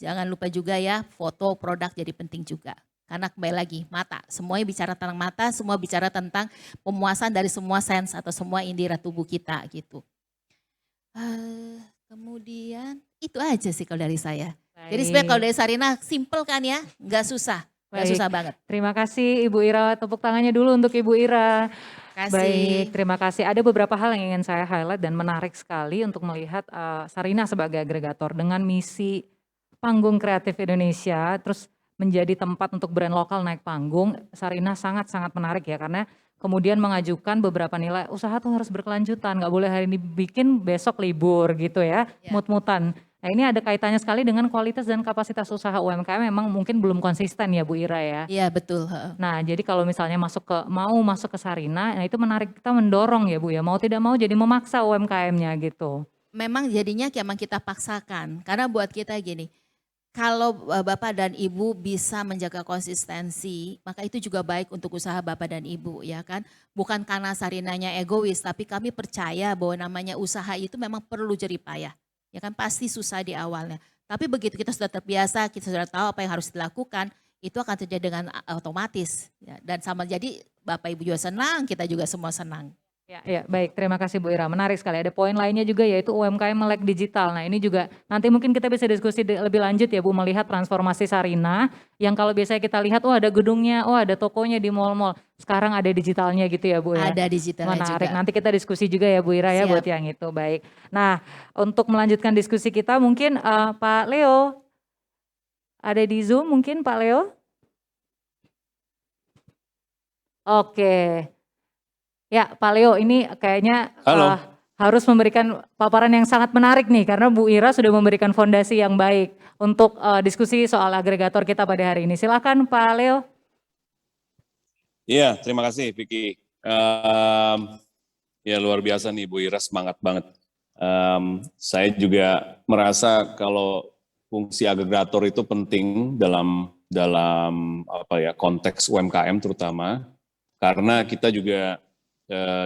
jangan lupa juga ya foto produk jadi penting juga. Karena kembali lagi mata, semuanya bicara tentang mata, semua bicara tentang pemuasan dari semua sense atau semua indera tubuh kita gitu. Kemudian itu aja sih kalau dari saya. Baik. Jadi sebenarnya kalau dari Sarinah simple kan ya, nggak susah. Baik. Susah banget. Terima kasih Ibu Ira, tepuk tangannya dulu untuk Ibu Ira. Baik, terima kasih. Ada beberapa hal yang ingin saya highlight dan menarik sekali untuk melihat Sarinah sebagai agregator dengan misi Panggung Kreatif Indonesia, terus menjadi tempat untuk brand lokal naik panggung. Sarinah sangat-sangat menarik ya, karena kemudian mengajukan beberapa nilai usaha tuh harus berkelanjutan, nggak boleh hari ini bikin besok libur gitu ya, mut-mutan. Nah ini ada kaitannya sekali dengan kualitas dan kapasitas usaha UMKM memang mungkin belum konsisten ya Bu Ira ya. Iya betul. Nah jadi kalau misalnya mau masuk ke Sarinah, nah itu menarik, kita mendorong ya Bu ya, mau tidak mau jadi memaksa UMKM-nya gitu. Memang jadinya memang kita paksakan, karena buat kita gini, kalau Bapak dan Ibu bisa menjaga konsistensi, maka itu juga baik untuk usaha Bapak dan Ibu ya kan. Bukan karena Sarinahnya egois, tapi kami percaya bahwa namanya usaha itu memang perlu jeripayah. Ya kan pasti susah di awalnya. Tapi begitu kita sudah terbiasa, kita sudah tahu apa yang harus dilakukan, itu akan terjadi dengan otomatis. Ya, dan sama jadi Bapak Ibu juga senang, kita juga semua senang. Ya, baik. Terima kasih Bu Ira. Menarik sekali. Ada poin lainnya juga yaitu UMKM melek digital. Nah ini juga nanti mungkin kita bisa diskusi lebih lanjut ya Bu, melihat transformasi Sarinah yang kalau biasanya kita lihat, oh ada gedungnya, oh ada tokonya di mall-mall. Sekarang ada digitalnya gitu ya Bu ya. Ada digitalnya menarik. juga. Nanti kita diskusi juga ya Bu Ira ya. Siap. Buat yang itu. Baik. Nah untuk melanjutkan diskusi kita mungkin Pak Leo ada di Zoom mungkin Pak Leo. Oke. Ya Pak Leo ini kayaknya harus memberikan paparan yang sangat menarik nih karena Bu Ira sudah memberikan fondasi yang baik untuk diskusi soal agregator kita pada hari ini. Silakan Pak Leo. Iya, terima kasih Vicky. Ya luar biasa nih Bu Ira, semangat banget. Saya juga merasa kalau fungsi agregator itu penting dalam konteks UMKM terutama karena kita juga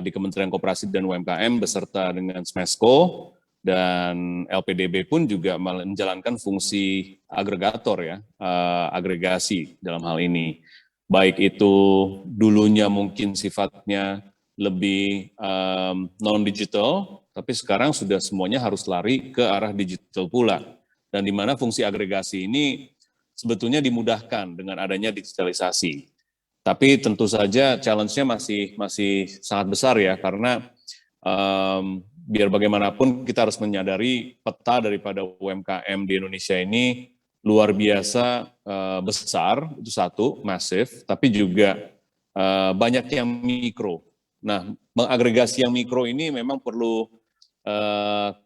di Kementerian Koperasi dan UMKM beserta dengan Smesco dan LPDB pun juga menjalankan fungsi agregator ya, agregasi dalam hal ini. Baik itu dulunya mungkin sifatnya lebih non-digital, tapi sekarang sudah semuanya harus lari ke arah digital pula. Dan di mana fungsi agregasi ini sebetulnya dimudahkan dengan adanya digitalisasi. Tapi tentu saja challenge-nya masih sangat besar ya, karena biar bagaimanapun kita harus menyadari peta daripada UMKM di Indonesia ini luar biasa besar, itu satu, masif, tapi juga banyak yang mikro. Nah, mengagregasi yang mikro ini memang perlu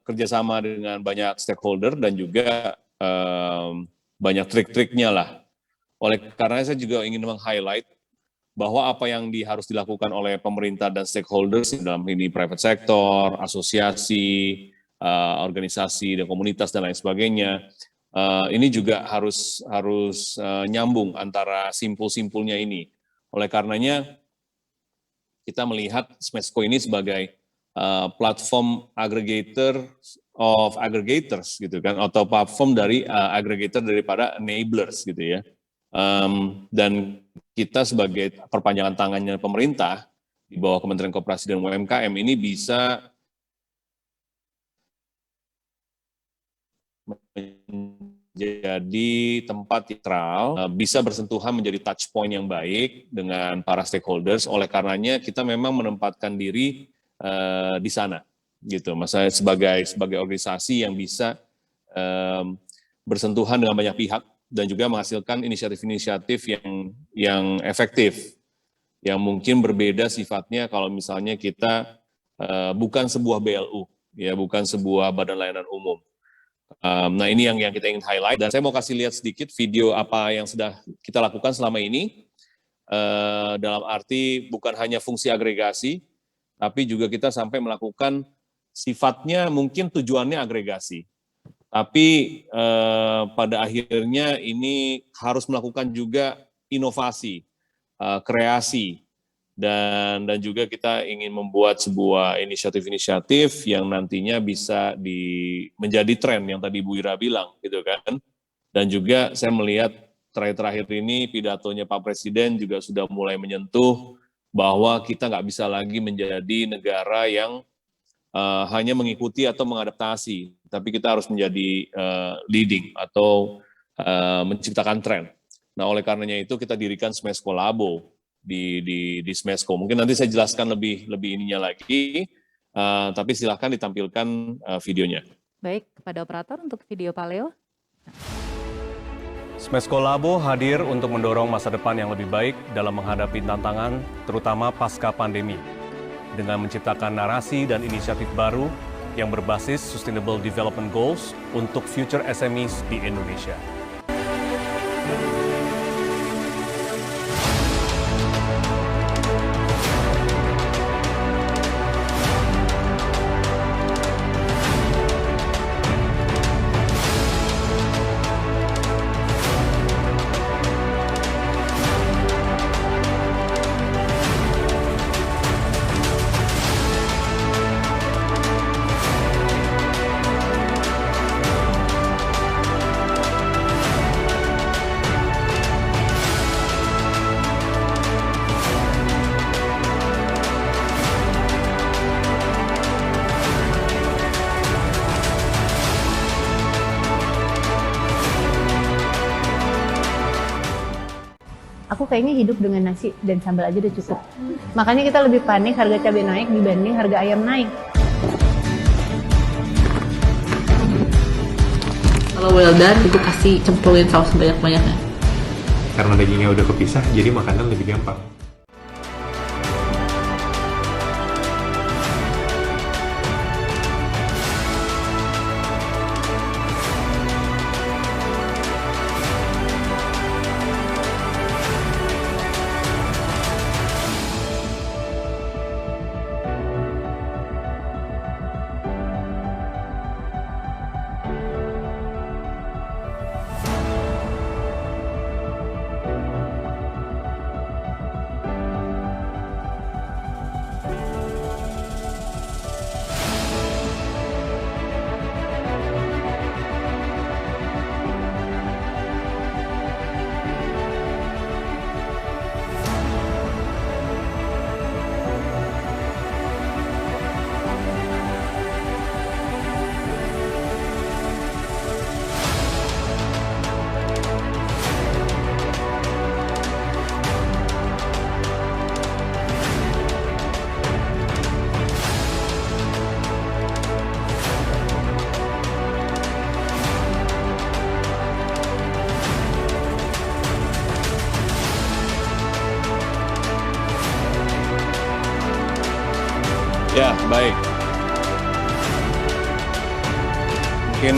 kerjasama dengan banyak stakeholder dan juga banyak trik-triknya lah. Oleh karena saya juga ingin meng-highlight bahwa apa yang harus dilakukan oleh pemerintah dan stakeholders dalam ini private sector, asosiasi, organisasi dan komunitas dan lain sebagainya, ini juga harus nyambung antara simpul-simpulnya ini. Oleh karenanya kita melihat Smesco ini sebagai platform aggregator of aggregators gitu kan, atau platform dari aggregator daripada enablers gitu ya. Dan kita sebagai perpanjangan tangannya pemerintah di bawah Kementerian Koperasi dan UMKM ini bisa menjadi tempat netral, bisa bersentuhan menjadi touch point yang baik dengan para stakeholders. Oleh karenanya kita memang menempatkan diri di sana, gitu. Maksudnya sebagai organisasi yang bisa bersentuhan dengan banyak pihak dan juga menghasilkan inisiatif-inisiatif yang efektif, yang mungkin berbeda sifatnya kalau misalnya kita bukan sebuah BLU, ya, bukan sebuah badan layanan umum. Nah, ini yang kita ingin highlight, dan saya mau kasih lihat sedikit video apa yang sudah kita lakukan selama ini, dalam arti bukan hanya fungsi agregasi, tapi juga kita sampai melakukan sifatnya mungkin tujuannya agregasi. Tapi pada akhirnya ini harus melakukan juga inovasi, kreasi, dan juga kita ingin membuat sebuah inisiatif-inisiatif yang nantinya bisa menjadi tren yang tadi Bu Ira bilang, gitu kan. Dan juga saya melihat terakhir-terakhir ini pidatonya Pak Presiden juga sudah mulai menyentuh bahwa kita nggak bisa lagi menjadi negara yang hanya mengikuti atau mengadaptasi, tapi kita harus menjadi leading atau menciptakan tren. Nah, oleh karenanya itu kita dirikan Smesco Labo di Smesco. Mungkin nanti saya jelaskan lebih ininya lagi, tapi silahkan ditampilkan videonya. Baik, kepada operator untuk video Pak Leo. Smesco Labo hadir untuk mendorong masa depan yang lebih baik dalam menghadapi tantangan, terutama pasca pandemi, dengan menciptakan narasi dan inisiatif baru yang berbasis Sustainable Development Goals untuk future SMEs di Indonesia. Aku kayaknya hidup dengan nasi dan sambal aja udah cukup. Makanya kita lebih panik harga cabai naik dibanding harga ayam naik. Kalau well done itu kasih cemplungin saus sebanyak-banyaknya. Karena dagingnya udah kepisah, jadi makanan lebih gampang. Ya, baik. Mungkin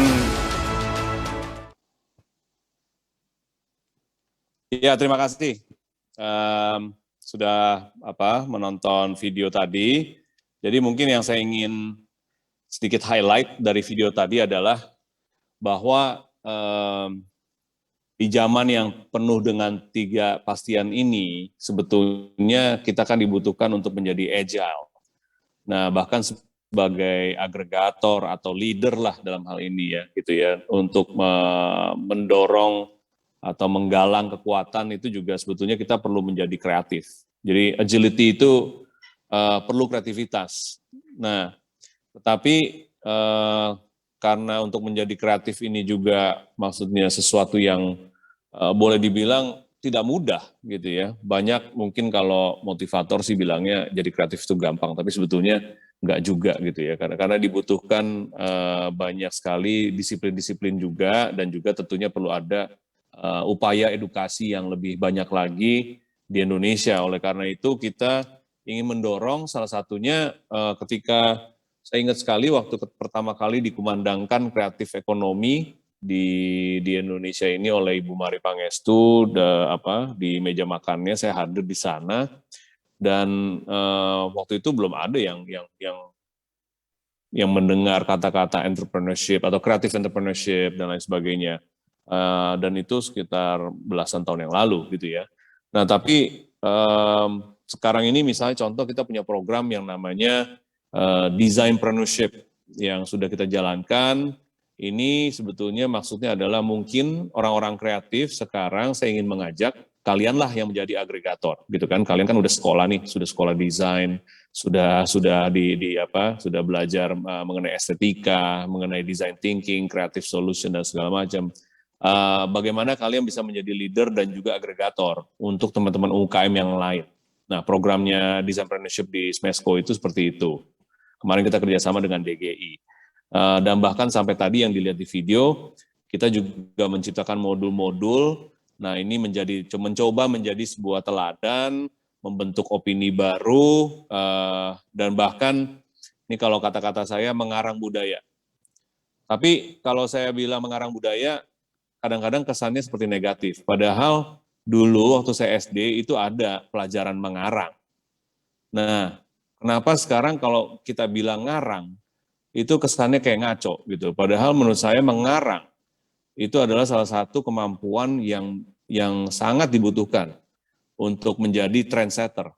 ya, terima kasih sudah menonton video tadi. Jadi mungkin yang saya ingin sedikit highlight dari video tadi adalah bahwa di zaman yang penuh dengan 3 pastian ini, sebetulnya kita kan dibutuhkan untuk menjadi agile. Nah, bahkan sebagai agregator atau leader lah dalam hal ini ya, gitu ya, untuk mendorong atau menggalang kekuatan itu juga sebetulnya kita perlu menjadi kreatif. Jadi agility itu perlu kreativitas. Nah, tetapi karena untuk menjadi kreatif ini juga maksudnya sesuatu yang boleh dibilang tidak mudah gitu ya. Banyak mungkin kalau motivator sih bilangnya jadi kreatif itu gampang, tapi sebetulnya enggak juga gitu ya. Karena dibutuhkan banyak sekali disiplin-disiplin juga, dan juga tentunya perlu ada upaya edukasi yang lebih banyak lagi di Indonesia. Oleh karena itu kita ingin mendorong salah satunya ketika saya ingat sekali waktu pertama kali dikumandangkan kreatif ekonomi di Indonesia ini oleh Ibu Mari Pangestu di meja makannya, saya hadir di sana, dan waktu itu belum ada yang mendengar kata-kata entrepreneurship atau creative entrepreneurship dan lain sebagainya, dan itu sekitar belasan tahun yang lalu gitu ya. Nah, tapi sekarang ini misalnya contoh kita punya program yang namanya designpreneurship yang sudah kita jalankan. Ini sebetulnya maksudnya adalah mungkin orang-orang kreatif sekarang saya ingin mengajak kalianlah yang menjadi agregator gitu kan. Kalian kan udah sekolah nih, sudah sekolah desain, sudah sudah belajar mengenai estetika, mengenai design thinking, creative solution dan segala macam. Bagaimana kalian bisa menjadi leader dan juga agregator untuk teman-teman UKM yang lain. Nah, programnya Designpreneurship di Smesco itu seperti itu. Kemarin kita kerjasama dengan DGI. Dan bahkan sampai tadi yang dilihat di video, kita juga menciptakan modul-modul. Nah, ini mencoba menjadi sebuah teladan, membentuk opini baru, dan bahkan, ini kalau kata-kata saya, mengarang budaya. Tapi kalau saya bilang mengarang budaya, kadang-kadang kesannya seperti negatif. Padahal dulu waktu saya SD itu ada pelajaran mengarang. Nah, kenapa sekarang kalau kita bilang ngarang, itu kesannya kayak ngaco gitu. Padahal menurut saya mengarang itu adalah salah satu kemampuan yang sangat dibutuhkan untuk menjadi trendsetter.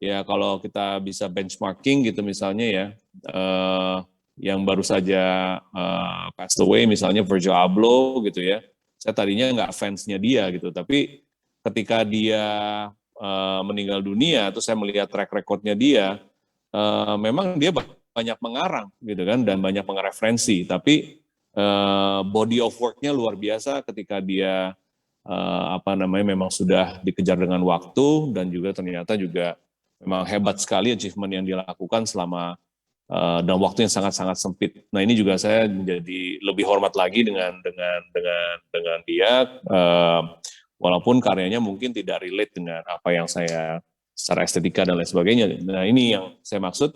Ya, kalau kita bisa benchmarking gitu misalnya ya, yang baru saja passed away misalnya Virgil Abloh gitu ya. Saya tadinya nggak fansnya dia gitu, tapi ketika dia meninggal dunia, terus saya melihat track recordnya dia, memang dia banyak mengarang gitu kan, dan banyak mengereferensi, tapi body of work-nya luar biasa ketika dia memang sudah dikejar dengan waktu, dan juga ternyata juga memang hebat sekali achievement yang dilakukan selama dalam waktu yang sangat-sangat sempit. Nah, ini juga saya menjadi lebih hormat lagi dengan dia, walaupun karyanya mungkin tidak relate dengan apa yang saya secara estetika dan lain sebagainya. Nah, ini yang saya maksud,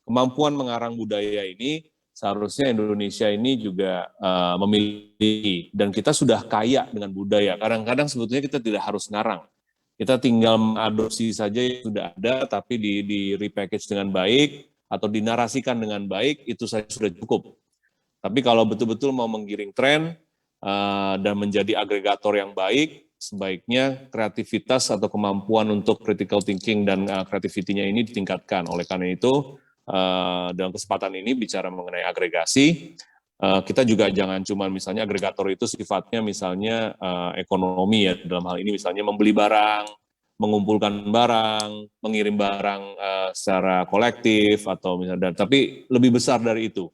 kemampuan mengarang budaya ini seharusnya Indonesia ini juga memiliki, dan kita sudah kaya dengan budaya. Kadang-kadang sebetulnya kita tidak harus ngarang, kita tinggal mengadopsi saja yang sudah ada, tapi di repackage dengan baik atau dinarasikan dengan baik, itu saja sudah cukup. Tapi kalau betul-betul mau menggiring tren dan menjadi agregator yang baik, sebaiknya kreativitas atau kemampuan untuk critical thinking dan creativity-nya ini ditingkatkan. Oleh karena itu, dalam kesempatan ini bicara mengenai agregasi, kita juga jangan cuma misalnya agregator itu sifatnya misalnya ekonomi ya, dalam hal ini misalnya membeli barang, mengumpulkan barang, mengirim barang secara kolektif atau misalnya, tapi lebih besar dari itu.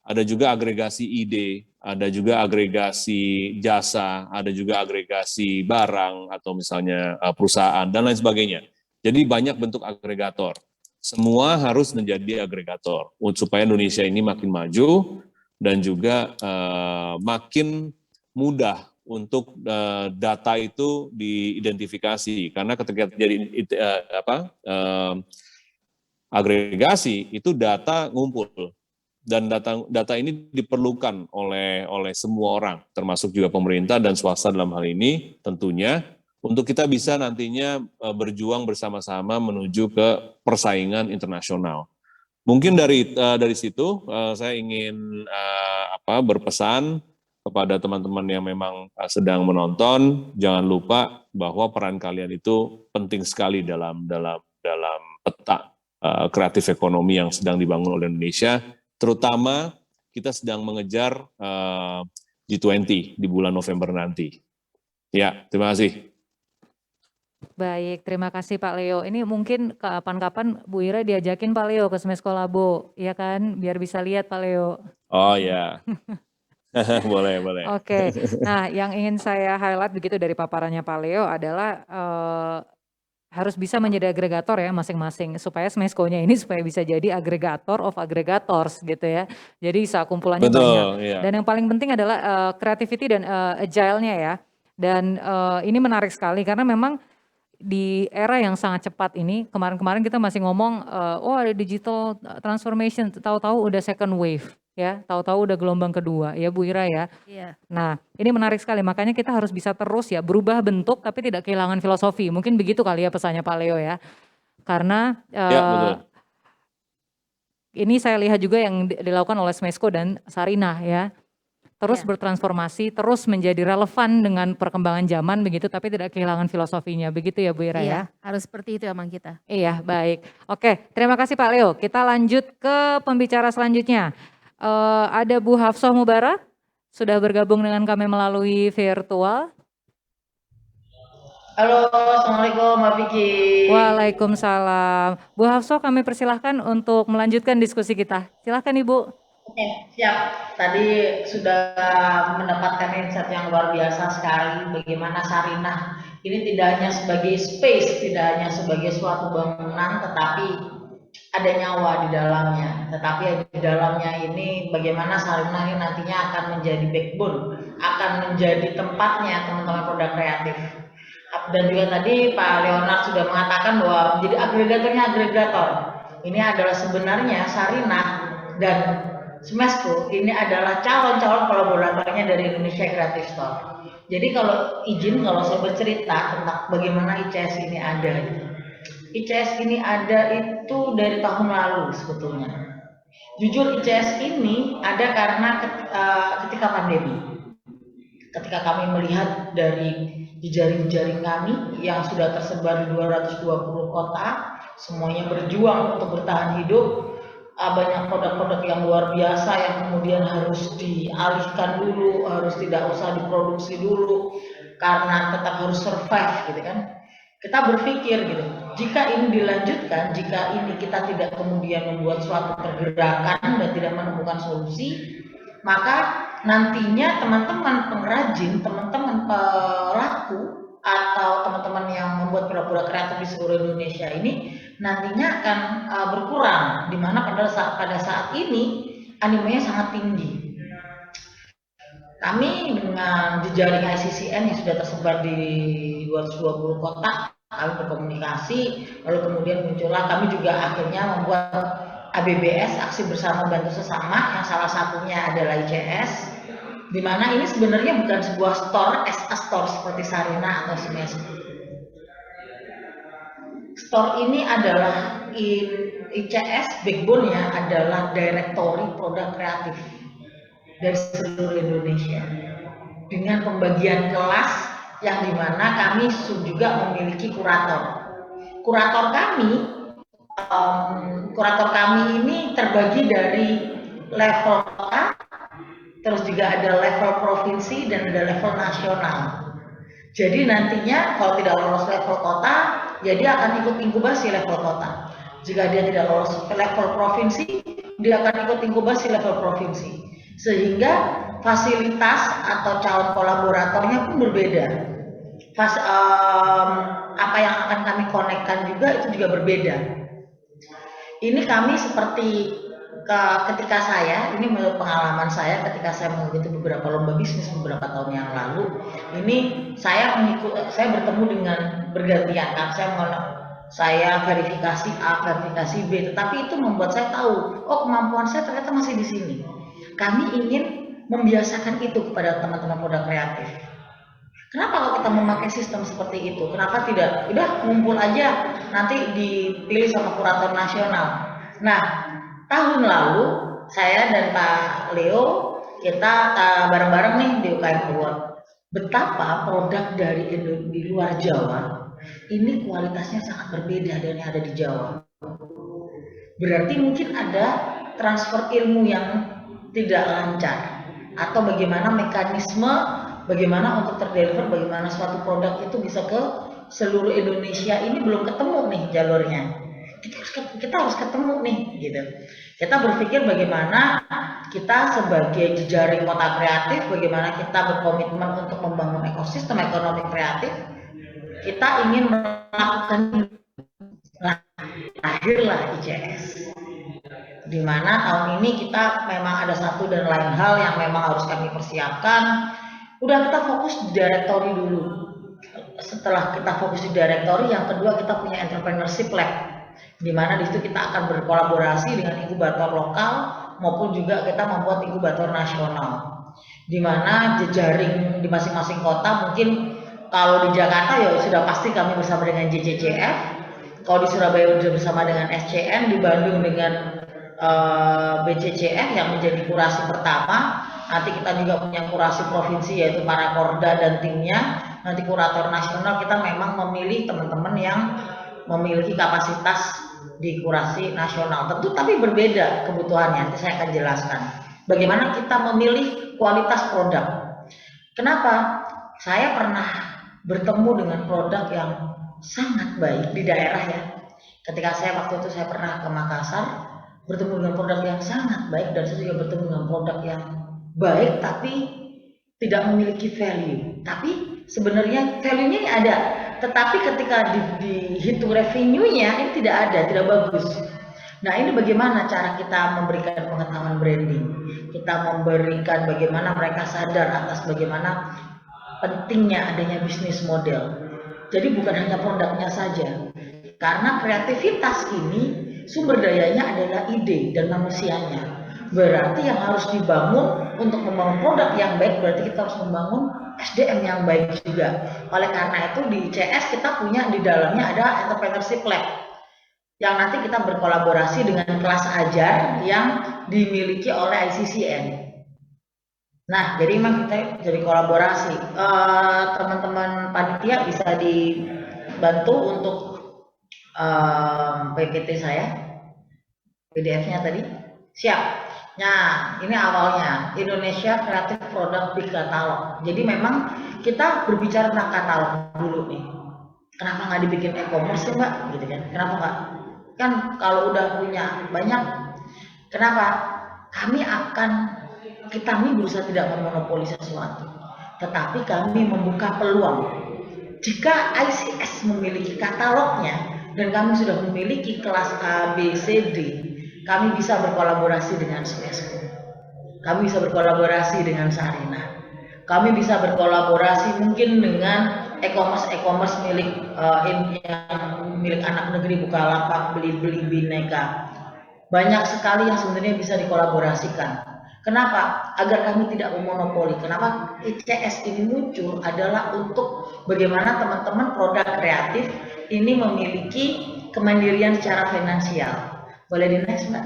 Ada juga agregasi ide, ada juga agregasi jasa, ada juga agregasi barang atau misalnya perusahaan dan lain sebagainya. Jadi banyak bentuk agregator. Semua harus menjadi agregator supaya Indonesia ini makin maju dan juga makin mudah untuk data itu diidentifikasi, karena ketika terjadi agregasi itu data ngumpul. Dan data ini diperlukan oleh semua orang, termasuk juga pemerintah dan swasta dalam hal ini tentunya, untuk kita bisa nantinya berjuang bersama-sama menuju ke persaingan internasional. Mungkin dari situ saya ingin berpesan kepada teman-teman yang memang sedang menonton, jangan lupa bahwa peran kalian itu penting sekali dalam peta kreatif ekonomi yang sedang dibangun oleh Indonesia. Terutama kita sedang mengejar G20 di bulan November nanti. Ya, terima kasih. Baik, terima kasih Pak Leo. Ini mungkin kapan-kapan Bu Ira diajakin Pak Leo ke Smesco Labo, ya kan? Biar bisa lihat Pak Leo. Oh ya, boleh. Oke, nah yang ingin saya highlight begitu dari paparannya Pak Leo adalah harus bisa menjadi agregator ya masing-masing supaya Smesco-nya ini supaya bisa jadi agregator of aggregators gitu ya. Jadi kumpulannya Betul, banyak. iya. Dan yang paling penting adalah creativity dan agile-nya ya. Dan ini menarik sekali karena memang di era yang sangat cepat ini, kemarin-kemarin kita masih ngomong, ada digital transformation, tahu-tahu udah second wave ya, tahu-tahu udah gelombang kedua ya Bu Ira ya. Iya. Nah ini menarik sekali, makanya kita harus bisa terus ya berubah bentuk tapi tidak kehilangan filosofi. Mungkin begitu kali ya pesannya Pak Leo ya. Karena Ya, betul. ini saya lihat juga yang dilakukan oleh Smesco dan Sarinah ya. Terus bertransformasi, terus menjadi relevan dengan perkembangan zaman begitu, tapi tidak kehilangan filosofinya. Begitu ya Bu Ira ya? Iya, harus seperti itu emang kita. Iya, baik. Oke, terima kasih Pak Leo. Kita lanjut ke pembicara selanjutnya. Ada Bu Hafsah Mubarak, sudah bergabung dengan kami melalui virtual. Halo, Assalamualaikum Mbak Vicky. Waalaikumsalam. Bu Hafsah, kami persilahkan untuk melanjutkan diskusi kita. Silahkan Ibu. Oke, siap. Tadi sudah mendapatkan insight yang luar biasa sekali bagaimana Sarinah ini tidak hanya sebagai space, tidak hanya sebagai suatu bangunan, tetapi ada nyawa di dalamnya. Tetapi di dalamnya ini bagaimana Sarinah ini nantinya akan menjadi backbone, akan menjadi tempatnya teman-teman produk kreatif. Dan juga tadi Pak Leonard sudah mengatakan bahwa menjadi agregator. Ini adalah sebenarnya Sarinah dan Smesco ini adalah calon-calon kolaboratornya dari Indonesia Creative Store. Jadi kalau saya bercerita tentang bagaimana ICS ini ada. ICS ini ada itu dari tahun lalu sebetulnya. Jujur ICS ini ada karena ketika pandemi. Ketika kami melihat dari jejaring-jejaring kami yang sudah tersebar di 220 kota, semuanya berjuang untuk bertahan hidup. Banyak produk-produk yang luar biasa yang kemudian harus dialihkan dulu, harus tidak usah diproduksi dulu karena tetap harus survive gitu kan. Kita berpikir gitu, jika ini dilanjutkan, jika ini kita tidak kemudian membuat suatu pergerakan dan tidak menemukan solusi, maka nantinya teman-teman pengrajin, teman-teman pelaku atau teman-teman yang membuat produk-produk kreatif di seluruh Indonesia ini nantinya akan berkurang, di mana pada saat ini animenya sangat tinggi. Kami dengan jejaring ICCN yang sudah tersebar di 220 kota, kami berkomunikasi, lalu kemudian muncullah kami juga akhirnya membuat ABBS, Aksi Bersama Bantu Sesama, yang salah satunya adalah ICS, di mana ini sebenarnya bukan sebuah store, store seperti Sarinah atau Smesco. Store ini adalah ICS, backbone-nya adalah directory produk kreatif dari seluruh Indonesia dengan pembagian kelas yang dimana kami juga memiliki kurator. Kurator kami ini terbagi dari level kota, terus juga ada level provinsi dan ada level nasional. Jadi nantinya kalau tidak lolos level kota, ya dia akan ikut inkubasi level kota. Jika dia tidak lolos level provinsi, dia akan ikut inkubasi level provinsi. Sehingga fasilitas atau calon kolaboratornya pun berbeda. Apa yang akan kami konekkan juga itu juga berbeda. Ini kami seperti ketika ini menurut pengalaman saya ketika saya mengikuti beberapa lomba bisnis beberapa tahun yang lalu, ini saya bertemu dengan bergantian kan, saya saya verifikasi A, verifikasi B, tetapi itu membuat saya tahu, oh kemampuan saya ternyata masih di sini. Kami ingin membiasakan itu kepada teman-teman produk kreatif. Kenapa kalau kita memakai sistem seperti itu? Kenapa tidak? Udah ngumpul aja, nanti dipilih sama kurator nasional. Nah, tahun lalu saya dan Pak Leo kita bareng-bareng nih di UKM Award. Betapa produk dari di luar Jawa ini kualitasnya sangat berbeda dari yang ada di Jawa. Berarti mungkin ada transfer ilmu yang tidak lancar, atau bagaimana mekanisme, bagaimana untuk terdeliver, bagaimana suatu produk itu bisa ke seluruh Indonesia ini belum ketemu nih jalurnya. Kita harus ketemu nih, gitu. Kita berpikir bagaimana kita sebagai jejaring kota kreatif, bagaimana kita berkomitmen untuk membangun ekosistem ekonomi kreatif. Kita ingin melakukan, lahirlah ICS, di mana tahun ini kita memang ada satu dan lain hal yang memang harus kami persiapkan. Udah kita fokus di directory dulu. Setelah kita fokus di directory, yang kedua kita punya entrepreneurship lab, di mana di situ kita akan berkolaborasi dengan inkubator lokal maupun juga kita membuat inkubator nasional, di mana jejaring di masing-masing kota. Mungkin kalau di Jakarta ya sudah pasti kami bersama dengan JCCF, kalau di Surabaya sudah bersama dengan SCN, di Bandung dengan BCCF yang menjadi kurasi pertama. Nanti kita juga punya kurasi provinsi yaitu para Porda dan timnya. Nanti kurator nasional kita memang memilih teman-teman yang memiliki kapasitas di kurasi nasional. Tentu tapi berbeda kebutuhannya. Nanti saya akan jelaskan bagaimana kita memilih kualitas produk. Kenapa? Saya pernah bertemu dengan produk yang sangat baik di daerah ya. Ketika saya waktu itu saya pernah ke Makassar, bertemu dengan produk yang sangat baik, dan saya juga bertemu dengan produk yang baik tapi tidak memiliki value. Tapi sebenarnya value-nya ini ada, tetapi ketika dihitung revenue-nya ini tidak ada, tidak bagus. Nah, ini bagaimana cara kita memberikan pengetahuan branding, kita memberikan bagaimana mereka sadar atas bagaimana pentingnya adanya bisnis model. Jadi bukan hanya produknya saja, karena kreativitas ini sumber dayanya adalah ide dan manusianya. Berarti yang harus dibangun untuk membangun produk yang baik, berarti kita harus membangun SDM yang baik juga. Oleh karena itu di CS kita punya di dalamnya ada entrepreneurship lab, yang nanti kita berkolaborasi dengan kelas ajar yang dimiliki oleh ICCN. Nah, jadi memang kita jadi kolaborasi. Teman-teman panitia bisa dibantu untuk PPT saya, PDF-nya tadi. Siap. Nah, ini awalnya Indonesia Creative Product Big Catalog. Jadi memang kita berbicara tentang katalog dulu nih. Kenapa nggak dibikin e-commerce sih Mbak? Gitu kan? Kenapa nggak? Kan kalau udah punya banyak, kenapa? Kami berusaha tidak memonopoli sesuatu, tetapi kami membuka peluang. Jika ICS memiliki katalognya dan kami sudah memiliki kelas A, B, C, D, kami bisa berkolaborasi dengan Smesco, kami bisa berkolaborasi dengan Sarinah, kami bisa berkolaborasi mungkin dengan e-commerce milik yang milik anak negeri, Bukalapak, Beli-beli, Bineka. Banyak sekali yang sebenarnya bisa dikolaborasikan. Kenapa? Agar kami tidak memonopoli. Kenapa ICS ini muncul adalah untuk bagaimana teman-teman produk kreatif ini memiliki kemandirian secara finansial. Boleh di next, Mbak?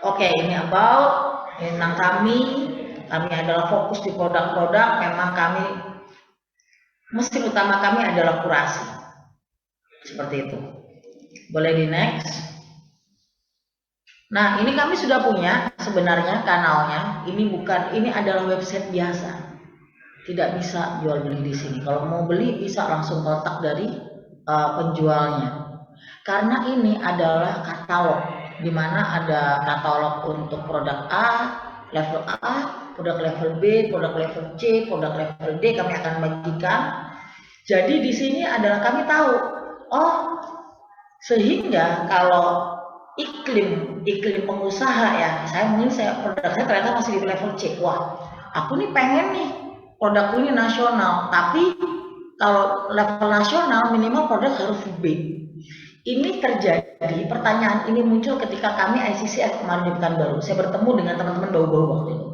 Oke, ini about tentang kami. Kami adalah fokus di produk-produk. Memang kami, mesin utama kami adalah kurasi. Seperti itu. Boleh di next? Nah, ini kami sudah punya sebenarnya kanalnya. Ini adalah website biasa. Tidak bisa jual beli di sini. Kalau mau beli bisa langsung kontak dari penjualnya. Karena ini adalah katalog, di mana ada katalog untuk produk A, level A, produk level B, produk level C, produk level D kami akan bagikan. Jadi di sini adalah kami tahu, sehingga kalau iklim pengusaha ya, produk saya ternyata masih di level C. Wah, aku nih pengen nih produkku ini nasional, tapi kalau level nasional minimal produk harus B. Ini terjadi, pertanyaan ini muncul ketika kami ICCF kemarin di Pekanbaru. Saya bertemu dengan teman-teman bau-bau waktu itu.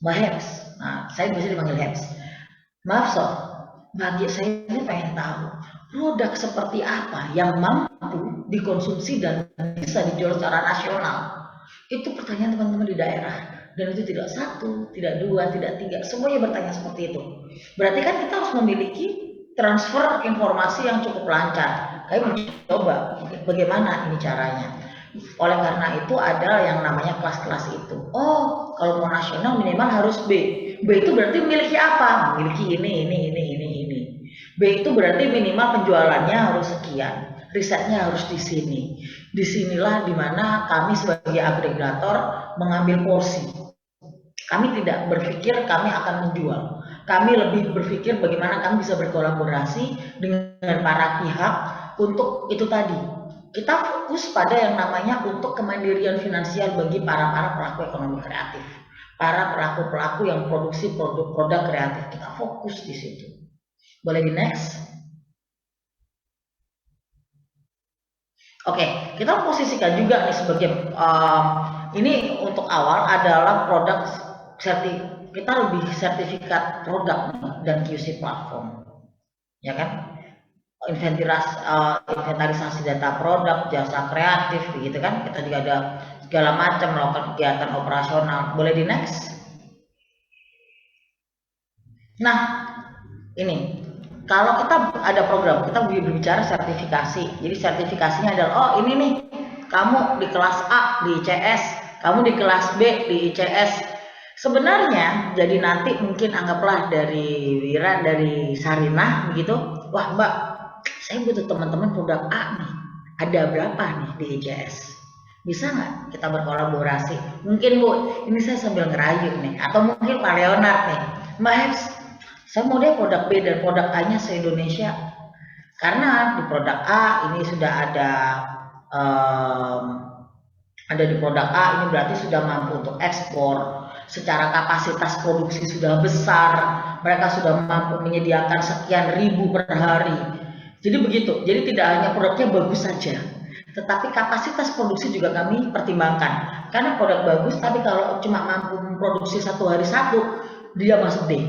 Mbak Hems, nah saya biasa dipanggil Hems. Maaf Sob, bagi saya ini pengen tahu produk seperti apa yang mampu dikonsumsi dan bisa dijual secara nasional. Itu pertanyaan teman-teman di daerah. Dan itu tidak satu, tidak dua, tidak tiga, semuanya bertanya seperti itu. Berarti kan kita harus memiliki transfer informasi yang cukup lancar. Kami mencoba bagaimana ini caranya. Oleh karena itu ada yang namanya kelas-kelas itu. Oh, kalau mau nasional minimal harus B. B itu berarti memiliki apa? Memiliki ini. B itu berarti minimal penjualannya harus sekian. Risetnya harus di sini. Disinilah dimana kami sebagai agregator mengambil porsi. Kami tidak berpikir kami akan menjual. Kami lebih berpikir bagaimana kami bisa berkolaborasi dengan para pihak untuk itu tadi. Kita fokus pada yang namanya untuk kemandirian finansial bagi para pelaku ekonomi kreatif. Para pelaku-pelaku yang produksi produk kreatif. Kita fokus di situ. Boleh di next? Oke, kita posisikan juga nih sebagai ini untuk awal adalah produk kita lebih sertifikat produk dan QC platform, ya kan? Inventarisasi data produk, jasa kreatif, begitu kan? Kita juga ada segala macam melakukan kegiatan operasional. Boleh di next? Nah, ini kalau kita ada program, kita berbicara sertifikasi. Jadi sertifikasinya adalah, oh ini nih, kamu di kelas A di ICS, kamu di kelas B di ICS. Sebenarnya, jadi nanti mungkin anggaplah dari Wira, dari Sarinah, begitu. Wah Mbak, saya butuh teman-teman produk A nih. Ada berapa nih di ICS? Bisa nggak kita berkolaborasi? Mungkin Bu, ini saya sambil ngerayu nih. Atau mungkin Pak Leonard nih. Mbak Hems, saya mau deh produk B dan produk A-nya se-Indonesia. Karena di produk A ini sudah ada di produk A ini berarti sudah mampu untuk ekspor. Secara kapasitas produksi sudah besar. Mereka sudah mampu menyediakan sekian ribu per hari. Jadi begitu. Jadi tidak hanya produknya bagus saja, tetapi kapasitas produksi juga kami pertimbangkan. Karena produk bagus, tapi kalau cuma mampu memproduksi satu hari satu, dia masuk D.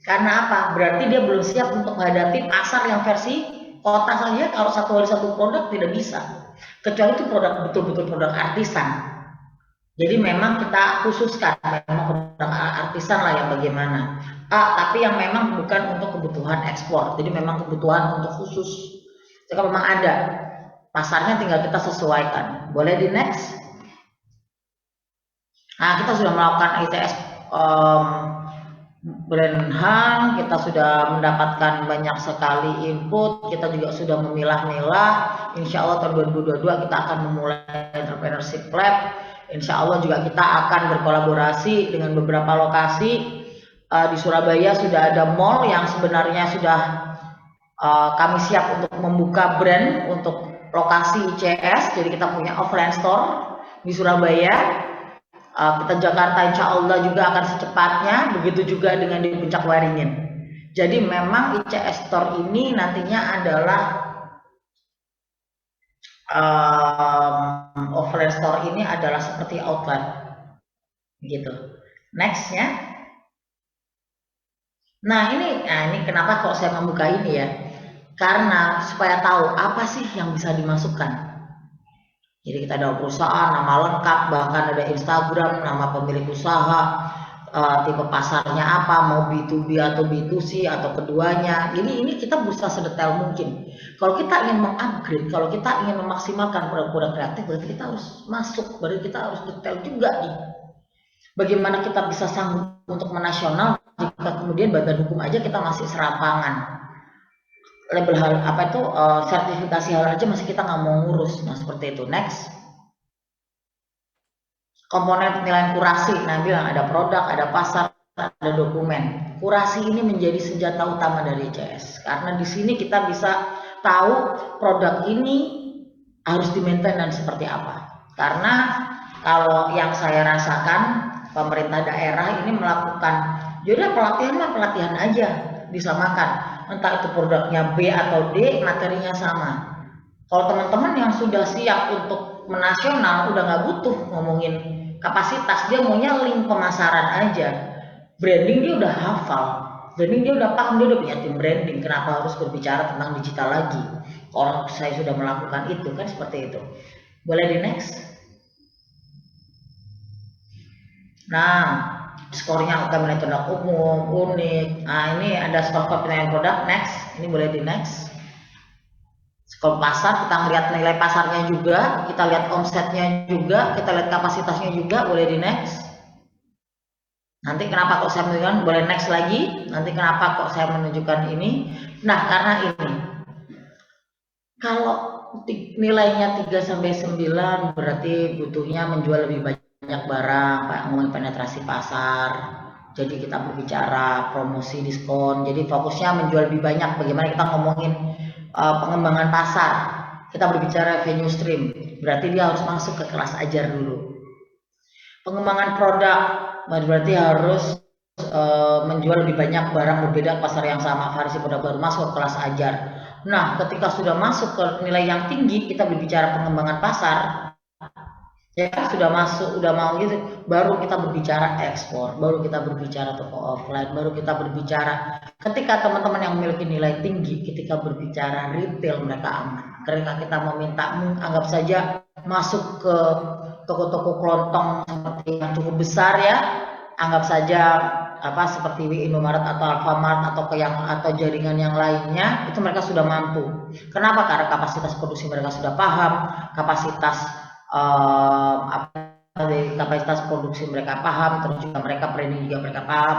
Karena apa? Berarti dia belum siap untuk menghadapi pasar yang versi kota saja. Kalau satu hari satu produk tidak bisa. Kecuali itu produk betul-betul produk artisan. Jadi memang kita khususkan memang produk artisan lah yang bagaimana. Tapi yang memang bukan untuk kebutuhan ekspor. Jadi memang kebutuhan untuk khusus. Jika memang ada pasarnya, tinggal kita sesuaikan. Boleh di next? Nah, kita sudah melakukan ITS brand HAN, kita sudah mendapatkan banyak sekali input, kita juga sudah memilah-milah. Insya Allah tahun 2022 kita akan memulai entrepreneurship lab. Insya Allah juga kita akan berkolaborasi dengan beberapa lokasi. Di Surabaya sudah ada mall yang sebenarnya sudah kami siap untuk membuka brand untuk lokasi ICS. Jadi kita punya offline store di Surabaya. Kita Jakarta insya Allah juga akan secepatnya, begitu juga dengan di Puncak Waringin. Jadi memang ICS Store ini nantinya adalah offline store ini adalah seperti outlet, gitu. Next ya. Nah ini kenapa kok saya membuka ini ya? Karena supaya tahu apa sih yang bisa dimasukkan. Jadi kita ada perusahaan, nama lengkap, bahkan ada Instagram, nama pemilik usaha, tipe pasarnya apa, mau B2B atau B2C atau keduanya. Jadi ini kita berusaha sedetail mungkin. Kalau kita ingin mengupgrade, kalau kita ingin memaksimalkan produk-produk kreatif, berarti kita harus masuk, berarti kita harus detail juga nih. Bagaimana kita bisa sanggup untuk menasional jika kemudian badan hukum aja kita masih serampangan. Label hal apa itu sertifikasi hal aja masih kita nggak mau ngurus. Nah seperti itu. Next, komponen penilaian kurasi. Nah bilang ada produk, ada pasar, ada dokumen. Kurasi ini menjadi senjata utama dari ICS karena di sini kita bisa tahu produk ini harus di-maintain dan seperti apa. Karena kalau yang saya rasakan pemerintah daerah ini melakukan, yaudah pelatihan mah pelatihan aja disamakan. entah itu produknya B atau D, materinya sama. Kalau teman-teman yang sudah siap untuk menasional, udah nggak butuh ngomongin kapasitas, dia maunya link pemasaran aja. Branding dia udah hafal, branding dia udah paham, dia udah punya tim branding, kenapa harus berbicara tentang digital lagi? Orang saya sudah melakukan itu, kan seperti itu. Boleh di next? Nah, skornya akan menilai produk umum, unik. Nah, ini ada skor penilaian produk, next. Ini boleh di next. Skor pasar, kita lihat nilai pasarnya juga, kita lihat omsetnya juga, kita lihat kapasitasnya juga, boleh di next. Nanti kenapa kok saya menunjukkan, boleh next lagi. Nanti kenapa kok saya menunjukkan ini. Nah, karena ini. Kalau nilainya 3-9 berarti butuhnya menjual lebih banyak barang, ngomongin penetrasi pasar. Jadi kita berbicara promosi, diskon. Jadi fokusnya menjual lebih banyak. Bagaimana kita ngomongin pengembangan pasar. Kita berbicara revenue stream. Berarti dia harus masuk ke kelas ajar dulu. Pengembangan produk berarti harus menjual lebih banyak barang berbeda pasar yang sama, variasi produk baru, masuk ke kelas ajar. Nah, ketika sudah masuk ke nilai yang tinggi, kita berbicara pengembangan pasar, ya kan sudah masuk, udah mau gitu, baru kita berbicara ekspor, baru kita berbicara toko offline, baru kita berbicara ketika teman-teman yang memiliki nilai tinggi, ketika berbicara retail mereka aman. Ketika kita meminta, anggap saja masuk ke toko-toko kelontong seperti yang cukup besar ya, anggap saja apa seperti Indomaret atau Alfamart atau jaringan yang lainnya, itu mereka sudah mampu. Kenapa? Karena kapasitas produksi mereka sudah paham, kapasitas produksi mereka paham, terus juga mereka branding juga mereka paham.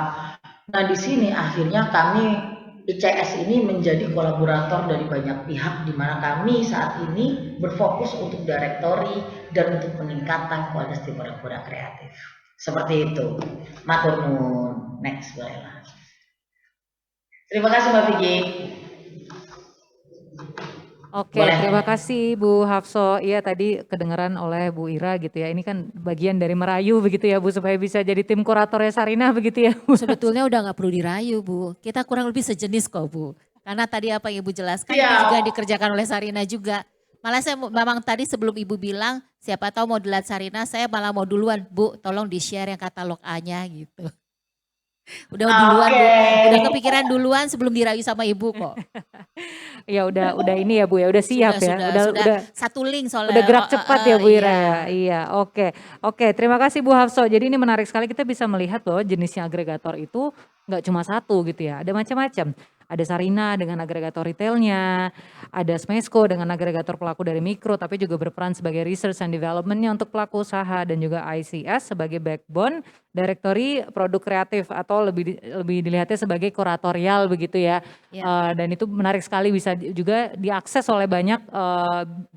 Nah, di sini akhirnya kami ICS ini menjadi kolaborator dari banyak pihak, di mana kami saat ini berfokus untuk directory dan untuk peningkatan kualitas produk-produk kreatif. Seperti itu. Matur nuwun. Next, bolehlah. Terima kasih Mbak Vicky. Oke, terima kasih Bu Hafso. Iya tadi kedengaran oleh Bu Ira gitu ya. Ini kan bagian dari merayu begitu ya Bu, supaya bisa jadi tim kuratornya Sarinah begitu ya Bu. Sebetulnya udah nggak perlu dirayu Bu. Kita kurang lebih sejenis kok Bu. Karena tadi apa yang Ibu jelaskan itu juga dikerjakan oleh Sarinah juga. Malah saya memang tadi sebelum Ibu bilang siapa tahu mau dilihat Sarinah, saya malah mau duluan Bu, tolong di-share yang katalog A-nya gitu. Udah duluan Bu, udah kepikiran duluan sebelum dirayu sama Ibu kok. Ya udah ini ya Bu ya, udah siap ya. Sudah satu link soalnya. Udah gerak cepat ya Bu Ira. Iya, oke. Terima kasih Bu Hafso. Jadi ini menarik sekali, kita bisa melihat bahwa jenisnya agregator itu nggak cuma satu gitu ya, ada macam-macam. Ada Sarinah dengan agregator retailnya, ada Smesco dengan agregator pelaku dari mikro, tapi juga berperan sebagai research and development-nya untuk pelaku usaha, dan juga ICS sebagai backbone directory produk kreatif atau lebih dilihatnya sebagai kuratorial begitu ya. Dan itu menarik sekali, bisa juga diakses oleh banyak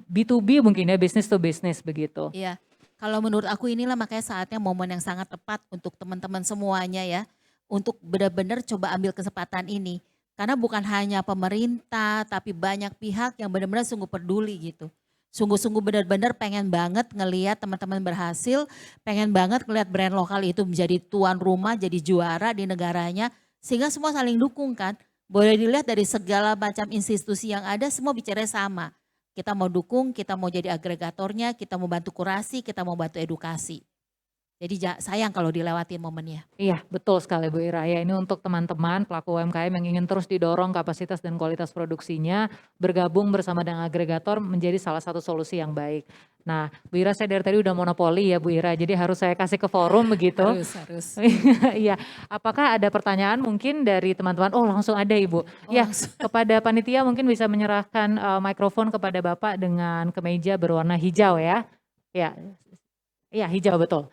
B2B mungkin ya, business to business begitu. Iya, kalau menurut aku inilah makanya saatnya momen yang sangat tepat untuk teman-teman semuanya ya, untuk benar-benar coba ambil kesempatan ini. Karena bukan hanya pemerintah, tapi banyak pihak yang benar-benar sungguh peduli gitu. Sungguh-sungguh benar-benar pengen banget ngelihat teman-teman berhasil, pengen banget ngelihat brand lokal itu menjadi tuan rumah, jadi juara di negaranya, sehingga semua saling dukung kan. Boleh dilihat dari segala macam institusi yang ada, semua bicara sama. Kita mau dukung, kita mau jadi agregatornya, kita mau bantu kurasi, kita mau bantu edukasi. Jadi sayang kalau dilewatin momennya. Iya, betul sekali Bu Ira. Ya, ini untuk teman-teman pelaku UMKM yang ingin terus didorong kapasitas dan kualitas produksinya, bergabung bersama dengan agregator menjadi salah satu solusi yang baik. Nah, Bu Ira, saya dari tadi udah monopoli ya Bu Ira, jadi harus saya kasih ke forum begitu. Harus. Iya, apakah ada pertanyaan mungkin dari teman-teman? Oh, langsung ada Ibu. Kepada panitia mungkin bisa menyerahkan mikrofon kepada Bapak dengan kemeja berwarna hijau ya. Iya, hijau betul.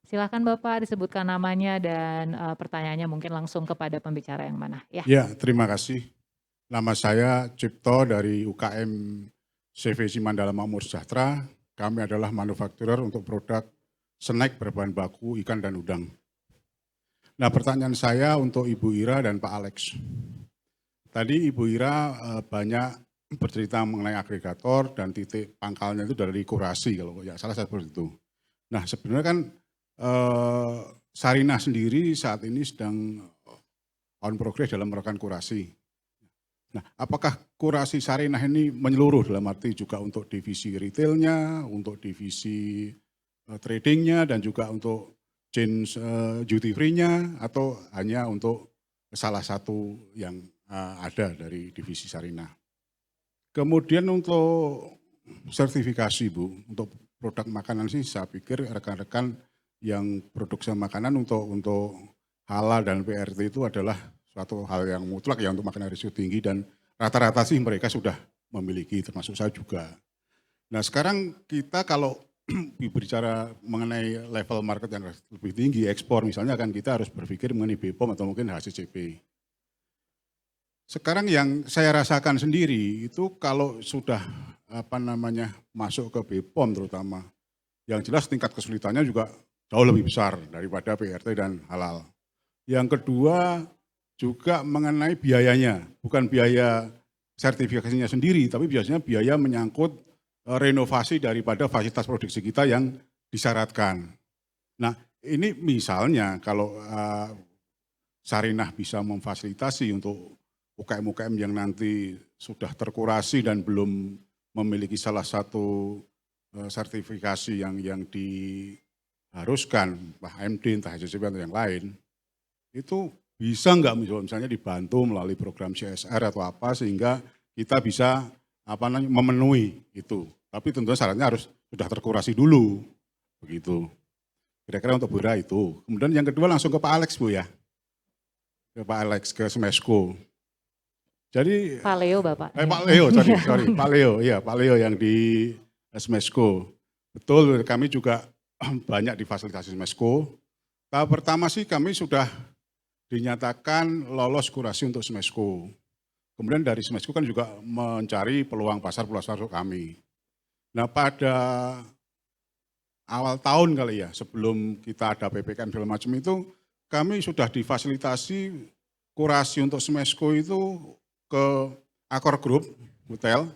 Silakan Bapak disebutkan namanya dan pertanyaannya mungkin langsung kepada pembicara yang mana. Ya, terima kasih. Nama saya Cipto dari UKM CVC Mandala Makmur Sejahtera. Kami adalah manufakturer untuk produk snack berbahan baku ikan dan udang. Nah, pertanyaan saya untuk Ibu Ira dan Pak Alex. Tadi Ibu Ira banyak bercerita mengenai agregator dan titik pangkalnya itu dari kurasi kalau ya salah seperti itu. Nah, sebenarnya kan Sarinah sendiri saat ini sedang on progress dalam melakukan kurasi. Nah, apakah kurasi Sarinah ini menyeluruh dalam arti juga untuk divisi retailnya, untuk divisi tradingnya, dan juga untuk chain duty free-nya, atau hanya untuk salah satu yang ada dari divisi Sarinah? Kemudian untuk sertifikasi, Bu, untuk produk makanan sih saya pikir rekan-rekan yang produksi makanan untuk halal dan PRT itu adalah suatu hal yang mutlak ya untuk makanan risiko tinggi, dan rata-rata sih mereka sudah memiliki, termasuk saya juga. Nah sekarang kita kalau berbicara mengenai level market yang lebih tinggi, ekspor misalnya, kan kita harus berpikir mengenai BPOM atau mungkin HCCP. Sekarang yang saya rasakan sendiri itu kalau sudah masuk ke BPOM terutama, yang jelas tingkat kesulitannya juga jauh lebih besar daripada PRT dan halal. Yang kedua juga mengenai biayanya, bukan biaya sertifikasinya sendiri, tapi biasanya biaya menyangkut renovasi daripada fasilitas produksi kita yang disyaratkan. Nah ini misalnya kalau Sarinah bisa memfasilitasi untuk UKM-UKM yang nanti sudah terkurasi dan belum memiliki salah satu sertifikasi yang diharuskan, entah MD, entah HCCP atau yang lain, itu bisa nggak misalnya dibantu melalui program CSR atau apa sehingga kita bisa memenuhi itu. Tapi tentunya syaratnya harus sudah terkurasi dulu, begitu. Kira-kira untuk Bu Ira itu. Kemudian yang kedua langsung ke Pak Alex, Bu ya. Ke Pak Alex, ke Smesco. Jadi Pak Leo, Bapak. Pak Leo, sorry, Pak Leo, iya Pak Leo yang di Smesco. Betul, kami juga banyak difasilitasi Smesco. Tahap pertama sih kami sudah dinyatakan lolos kurasi untuk Smesco. Kemudian dari Smesco kan juga mencari peluang pasar untuk kami. Nah pada awal tahun kali ya, sebelum kita ada PPKM segala macam itu, kami sudah difasilitasi kurasi untuk Smesco itu ke Accor Group, hotel,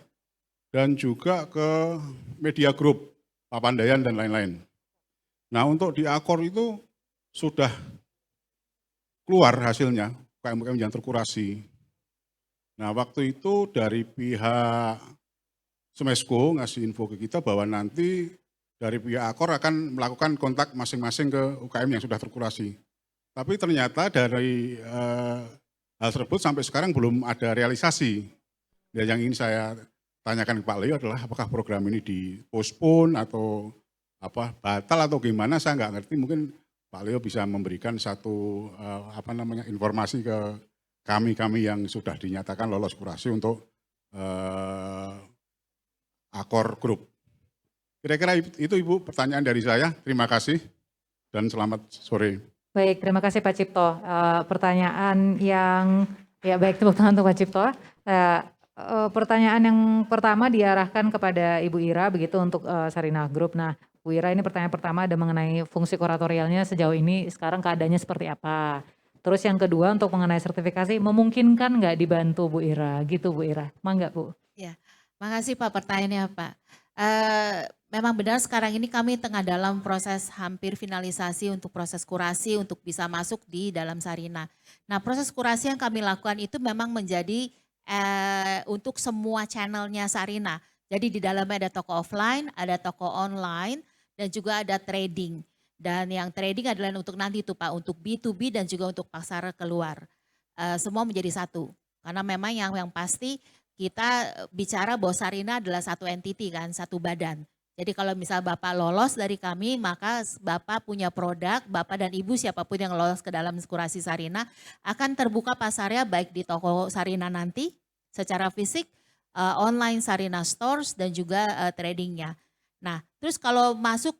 dan juga ke Media Group, Papandayan dan lain-lain. Nah untuk di Accor itu sudah keluar hasilnya, UKM-UKM yang terkurasi. Nah waktu itu dari pihak Smesco ngasih info ke kita bahwa nanti dari pihak Accor akan melakukan kontak masing-masing ke UKM yang sudah terkurasi. Tapi ternyata dari hal tersebut sampai sekarang belum ada realisasi. Ya, yang ingin saya tanyakan ke Pak Leo adalah apakah program ini dipospon atau batal atau gimana, saya nggak ngerti. Mungkin Pak Leo bisa memberikan satu informasi ke kami yang sudah dinyatakan lolos kurasi untuk Accor Group. Kira-kira itu Ibu pertanyaan dari saya. Terima kasih dan selamat sore. Baik, terima kasih Pak Cipto. Pertanyaan yang, ya baik, tepuk tangan untuk Pak Cipto. Pertanyaan yang pertama diarahkan kepada Ibu Ira begitu untuk Sarinah Group. Nah, Bu Ira, ini pertanyaan pertama ada mengenai fungsi kuratorialnya sejauh ini sekarang keadaannya seperti apa. Terus yang kedua untuk mengenai sertifikasi, memungkinkan nggak dibantu Bu Ira? Gitu Bu Ira, mangga Bu. Ya, makasih Pak pertanyaannya Pak. Memang benar sekarang ini kami tengah dalam proses hampir finalisasi untuk proses kurasi untuk bisa masuk di dalam Sarinah. Nah proses kurasi yang kami lakukan itu memang menjadi untuk semua channelnya Sarinah. Jadi di dalamnya ada toko offline, ada toko online, dan juga ada trading. Dan yang trading adalah untuk nanti itu Pak, untuk B2B dan juga untuk pasar keluar. Semua menjadi satu. Karena memang yang pasti kita bicara bahwa Sarinah adalah satu entiti kan, satu badan. Jadi kalau misal Bapak lolos dari kami, maka Bapak punya produk, Bapak dan Ibu siapapun yang lolos ke dalam kurasi Sarinah akan terbuka pasarnya baik di toko Sarinah nanti secara fisik, online Sarinah Stores dan juga tradingnya. Nah terus kalau masuk,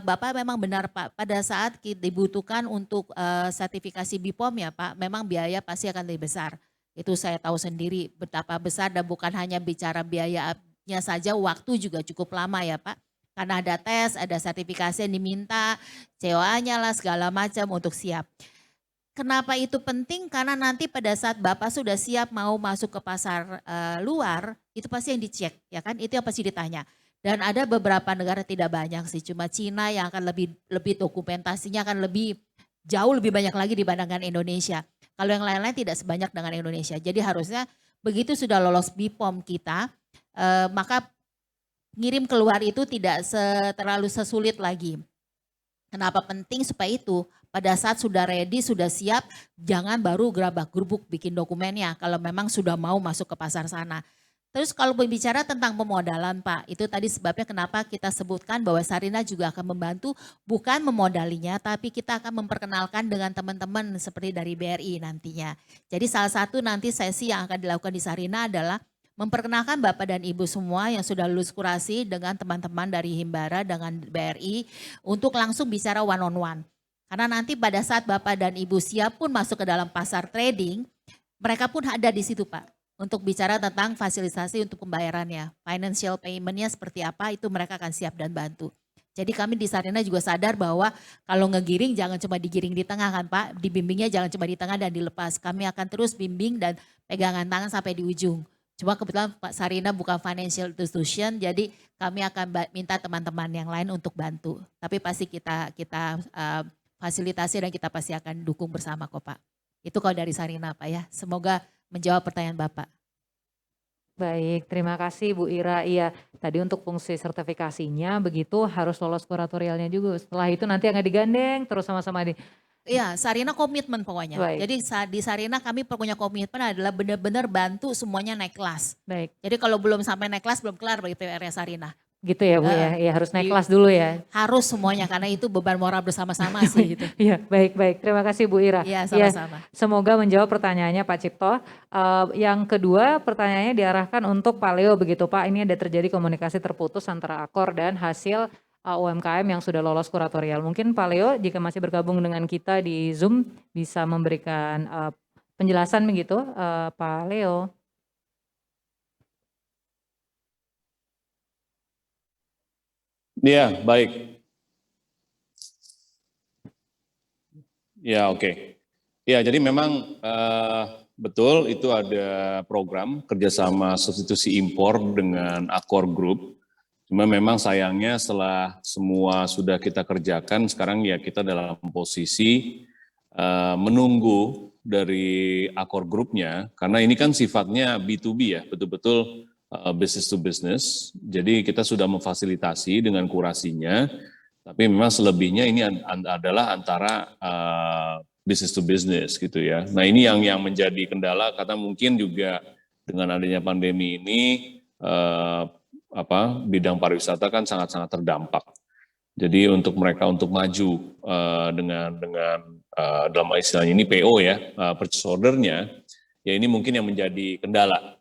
Bapak memang benar Pak, pada saat dibutuhkan untuk sertifikasi BPOM ya Pak, memang biaya pasti akan lebih besar. Itu saya tahu sendiri betapa besar dan bukan hanya bicara biayanya saja, waktu juga cukup lama ya Pak. Karena ada tes, ada sertifikasi yang diminta, COA-nya lah segala macam untuk siap. Kenapa itu penting? Karena nanti pada saat Bapak sudah siap mau masuk ke pasar luar, itu pasti yang dicek ya kan, itu yang pasti ditanya. Dan ada beberapa negara, tidak banyak sih, cuma Cina yang akan lebih dokumentasinya akan lebih jauh lebih banyak lagi dibandingkan Indonesia. Kalau yang lain-lain tidak sebanyak dengan Indonesia. Jadi harusnya begitu sudah lolos BPOM kita, maka ngirim keluar itu tidak terlalu sesulit lagi. Kenapa penting supaya itu pada saat sudah ready, sudah siap, jangan baru gerabak-gerubuk bikin dokumennya kalau memang sudah mau masuk ke pasar sana. Terus kalau berbicara tentang pemodalan Pak, itu tadi sebabnya kenapa kita sebutkan bahwa Sarina juga akan membantu bukan memodalinya, tapi kita akan memperkenalkan dengan teman-teman seperti dari BRI nantinya. Jadi salah satu nanti sesi yang akan dilakukan di Sarina adalah memperkenalkan Bapak dan Ibu semua yang sudah lulus kurasi dengan teman-teman dari Himbara dengan BRI untuk langsung bicara one on one. Karena nanti pada saat Bapak dan Ibu siap pun masuk ke dalam pasar trading, mereka pun ada di situ Pak. Untuk bicara tentang fasilitasi untuk pembayarannya, financial payment-nya seperti apa itu mereka akan siap dan bantu. Jadi kami di Sarina juga sadar bahwa kalau ngegiring jangan cuma digiring di tengah kan Pak, dibimbingnya jangan cuma di tengah dan dilepas. Kami akan terus bimbing dan pegangan tangan sampai di ujung. Cuma kebetulan Pak Sarina bukan financial institution, jadi kami akan minta teman-teman yang lain untuk bantu. Tapi pasti kita fasilitasi dan kita pasti akan dukung bersama kok Pak. Itu kalau dari Sarina Pak ya. Semoga menjawab pertanyaan Bapak. Baik, terima kasih Bu Ira. Iya, tadi untuk fungsi sertifikasinya begitu harus lolos kuratorialnya juga. Setelah itu nanti akan digandeng terus sama-sama di... Iya, Sarina komitmen pokoknya. Baik. Jadi di Sarina kami punya komitmen adalah benar-benar bantu semuanya naik kelas. Baik. Jadi kalau belum sampai naik kelas belum kelar bagi PR-nya Sarina. Gitu ya Bu ya, iya harus naik kelas dulu ya. Harus semuanya karena itu beban moral bersama-sama sih gitu. Iya, baik-baik. Terima kasih Bu Ira. Iya, sama-sama. Semoga menjawab pertanyaannya Pak Cipto. Yang kedua pertanyaannya diarahkan untuk Pak Leo begitu Pak. Ini ada terjadi komunikasi terputus antara Akor dan hasil UMKM yang sudah lolos kuratorial. Mungkin Pak Leo jika masih bergabung dengan kita di Zoom bisa memberikan penjelasan begitu Pak Leo. Ya, baik. Ya, oke. Ya, jadi memang betul itu ada program kerjasama substitusi impor dengan Accor Group. Cuma memang sayangnya setelah semua sudah kita kerjakan, sekarang ya kita dalam posisi menunggu dari Accor Group-nya, karena ini kan sifatnya B2B ya, betul-betul business to business. Jadi kita sudah memfasilitasi dengan kurasinya, tapi memang selebihnya ini adalah antara business to business gitu ya. Nah ini yang menjadi kendala karena mungkin juga dengan adanya pandemi ini bidang pariwisata kan sangat-sangat terdampak. Jadi untuk mereka untuk maju dengan dalam istilahnya ini PO ya, purchase order-nya, ya ini mungkin yang menjadi kendala.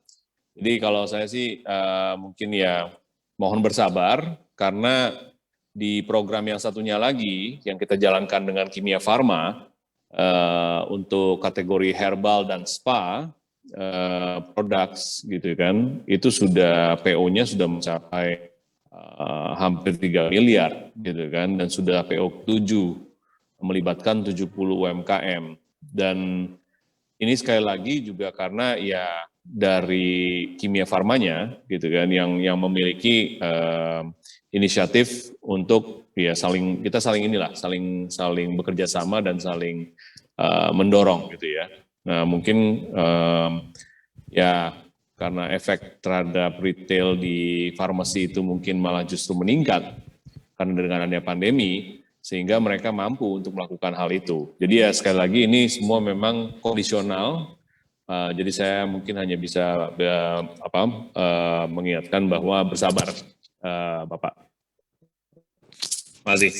Jadi kalau saya sih mungkin ya mohon bersabar karena di program yang satunya lagi yang kita jalankan dengan Kimia Farma untuk kategori herbal dan spa products gitu kan, itu sudah PO-nya sudah mencapai hampir 3 miliar gitu kan, dan sudah PO 7 melibatkan 70 UMKM. Dan ini sekali lagi juga karena ya dari Kimia Farmanya gitu kan yang memiliki inisiatif untuk ya kita saling bekerja sama dan saling mendorong gitu ya. Nah mungkin ya karena efek terhadap retail di farmasi itu mungkin malah justru meningkat karena dengan adanya pandemi, sehingga mereka mampu untuk melakukan hal itu. Jadi ya sekali lagi ini semua memang kondisional. Jadi saya mungkin hanya bisa mengingatkan bahwa bersabar, Bapak. Terima kasih.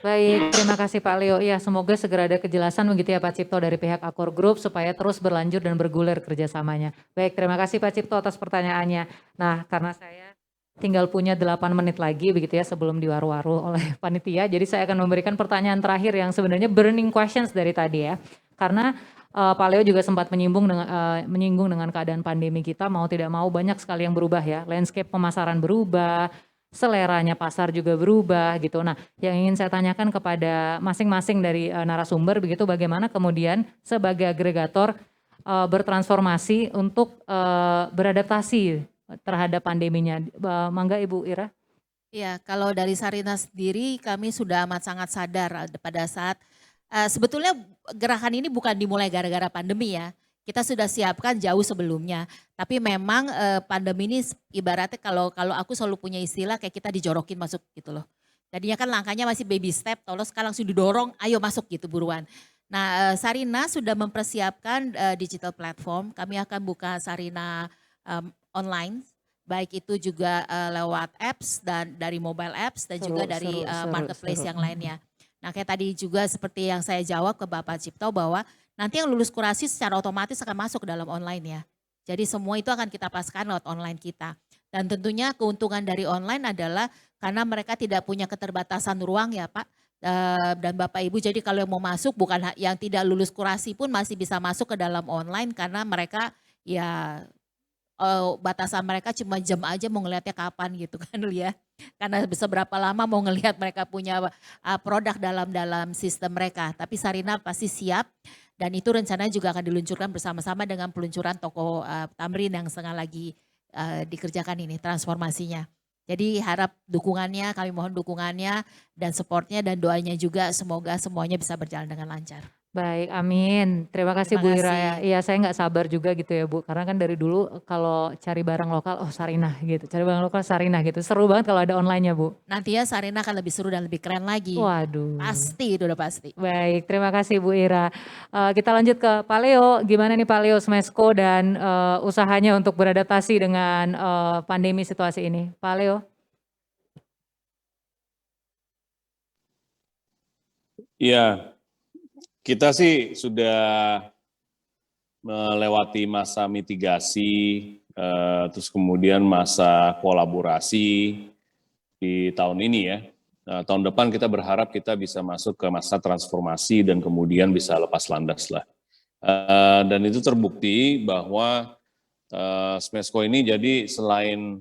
Baik, terima kasih Pak Leo. Ya, semoga segera ada kejelasan begitu ya Pak Cipto dari pihak Accor Group supaya terus berlanjut dan bergulir kerjasamanya. Baik, terima kasih Pak Cipto atas pertanyaannya. Nah, karena saya tinggal punya 8 menit lagi begitu ya sebelum diwaru-waru oleh panitia, jadi saya akan memberikan pertanyaan terakhir yang sebenarnya burning questions dari tadi ya. Karena Pak Leo juga sempat menyinggung dengan keadaan pandemi kita, mau tidak mau banyak sekali yang berubah ya. Landscape pemasaran berubah, seleranya pasar juga berubah gitu. Nah, yang ingin saya tanyakan kepada masing-masing dari narasumber begitu, bagaimana kemudian sebagai agregator bertransformasi untuk beradaptasi terhadap pandeminya. Mangga Ibu Ira. Ya, kalau dari Sarina sendiri kami sudah amat sangat sadar pada saat Sebetulnya gerakan ini bukan dimulai gara-gara pandemi ya. Kita sudah siapkan jauh sebelumnya. Tapi memang pandemi ini ibaratnya kalau aku selalu punya istilah kayak kita dijorokin masuk gitu loh. Tadinya kan langkahnya masih baby step, terus sekarang langsung didorong, ayo masuk gitu buruan. Nah, Sarina sudah mempersiapkan digital platform. Kami akan buka Sarina online, baik itu juga lewat apps dan dari mobile apps dan juga dari marketplace yang lainnya. Nah, kayak tadi juga seperti yang saya jawab ke Bapak Cipto bahwa nanti yang lulus kurasi secara otomatis akan masuk ke dalam online ya. Jadi semua itu akan kita paskan lewat online kita. Dan tentunya keuntungan dari online adalah karena mereka tidak punya keterbatasan ruang ya Pak dan Bapak Ibu. Jadi kalau yang mau masuk bukan yang tidak lulus kurasi pun masih bisa masuk ke dalam online karena mereka ya batasan mereka cuma jam aja mau ngelihatnya kapan gitu kan ya. Karena seberapa lama mau ngelihat mereka punya produk dalam sistem mereka. Tapi Sarina pasti siap dan itu rencananya juga akan diluncurkan bersama-sama dengan peluncuran toko Tamrin yang setengah lagi dikerjakan ini transformasinya. Jadi harap dukungannya, kami mohon dukungannya dan supportnya dan doanya juga semoga semuanya bisa berjalan dengan lancar. Baik, amin. Terima kasih Bu Ira. Iya, saya nggak sabar juga gitu ya Bu, karena kan dari dulu kalau cari barang lokal, oh Sarinah gitu. Cari barang lokal Sarinah gitu. Seru banget kalau ada online-nya Bu. Nantinya Sarina akan lebih seru dan lebih keren lagi. Waduh. Pasti, itu udah pasti. Baik, terima kasih Bu Ira. Kita lanjut ke Pak Leo. Gimana nih Pak Leo Smesco dan usahanya untuk beradaptasi dengan pandemi situasi ini? Pak Leo. Iya. Kita sih sudah melewati masa mitigasi, terus kemudian masa kolaborasi di tahun ini ya. Tahun depan kita berharap kita bisa masuk ke masa transformasi dan kemudian bisa lepas landas lah. Dan itu terbukti bahwa Smesco ini jadi selain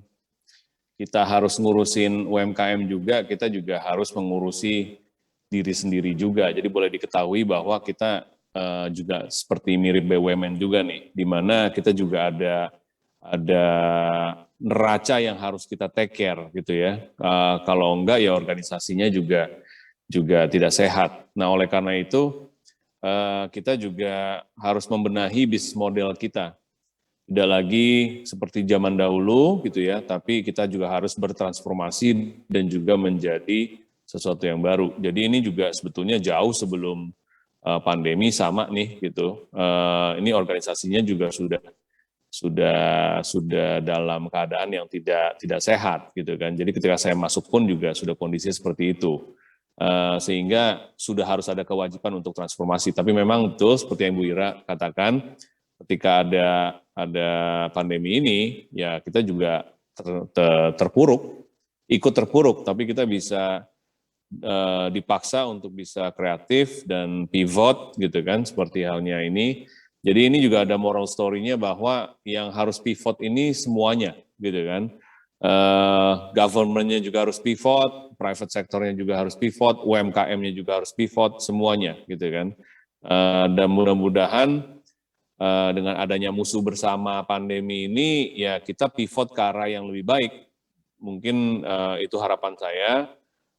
kita harus ngurusin UMKM juga, kita juga harus mengurusi diri sendiri juga. Jadi boleh diketahui bahwa kita juga seperti mirip BUMN juga nih, di mana kita juga ada neraca yang harus kita take care gitu ya. Kalau enggak ya organisasinya juga tidak sehat. Nah oleh karena itu kita juga harus membenahi bisnis model kita. Tidak lagi seperti zaman dahulu gitu ya, tapi kita juga harus bertransformasi dan juga menjadi sesuatu yang baru. Jadi ini juga sebetulnya jauh sebelum pandemi sama nih gitu. Ini organisasinya juga sudah dalam keadaan yang tidak sehat gitu kan. Jadi ketika saya masuk pun juga sudah kondisinya seperti itu. Sehingga sudah harus ada kewajiban untuk transformasi. Tapi memang betul seperti yang Bu Ira katakan, ketika ada pandemi ini ya kita juga ikut terpuruk, tapi kita bisa dipaksa untuk bisa kreatif dan pivot gitu kan, seperti halnya ini. Jadi ini juga ada moral story-nya bahwa yang harus pivot ini semuanya gitu kan. Government-nya juga harus pivot, private sector-nya juga harus pivot, UMKM-nya juga harus pivot, semuanya gitu kan. Dan mudah-mudahan dengan adanya musuh bersama pandemi ini ya kita pivot ke arah yang lebih baik. Mungkin itu harapan saya,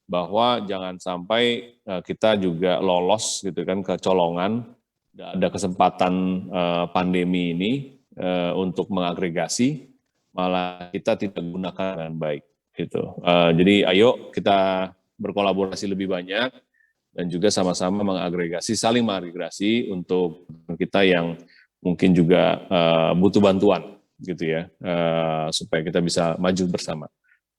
bahwa jangan sampai kita juga lolos gitu kan kecolongan, ada kesempatan pandemi ini untuk mengagregasi, malah kita tidak gunakan dengan baik gitu. Jadi ayo kita berkolaborasi lebih banyak dan juga sama-sama mengagregasi, saling mengagregasi untuk kita yang mungkin juga butuh bantuan gitu ya, supaya kita bisa maju bersama.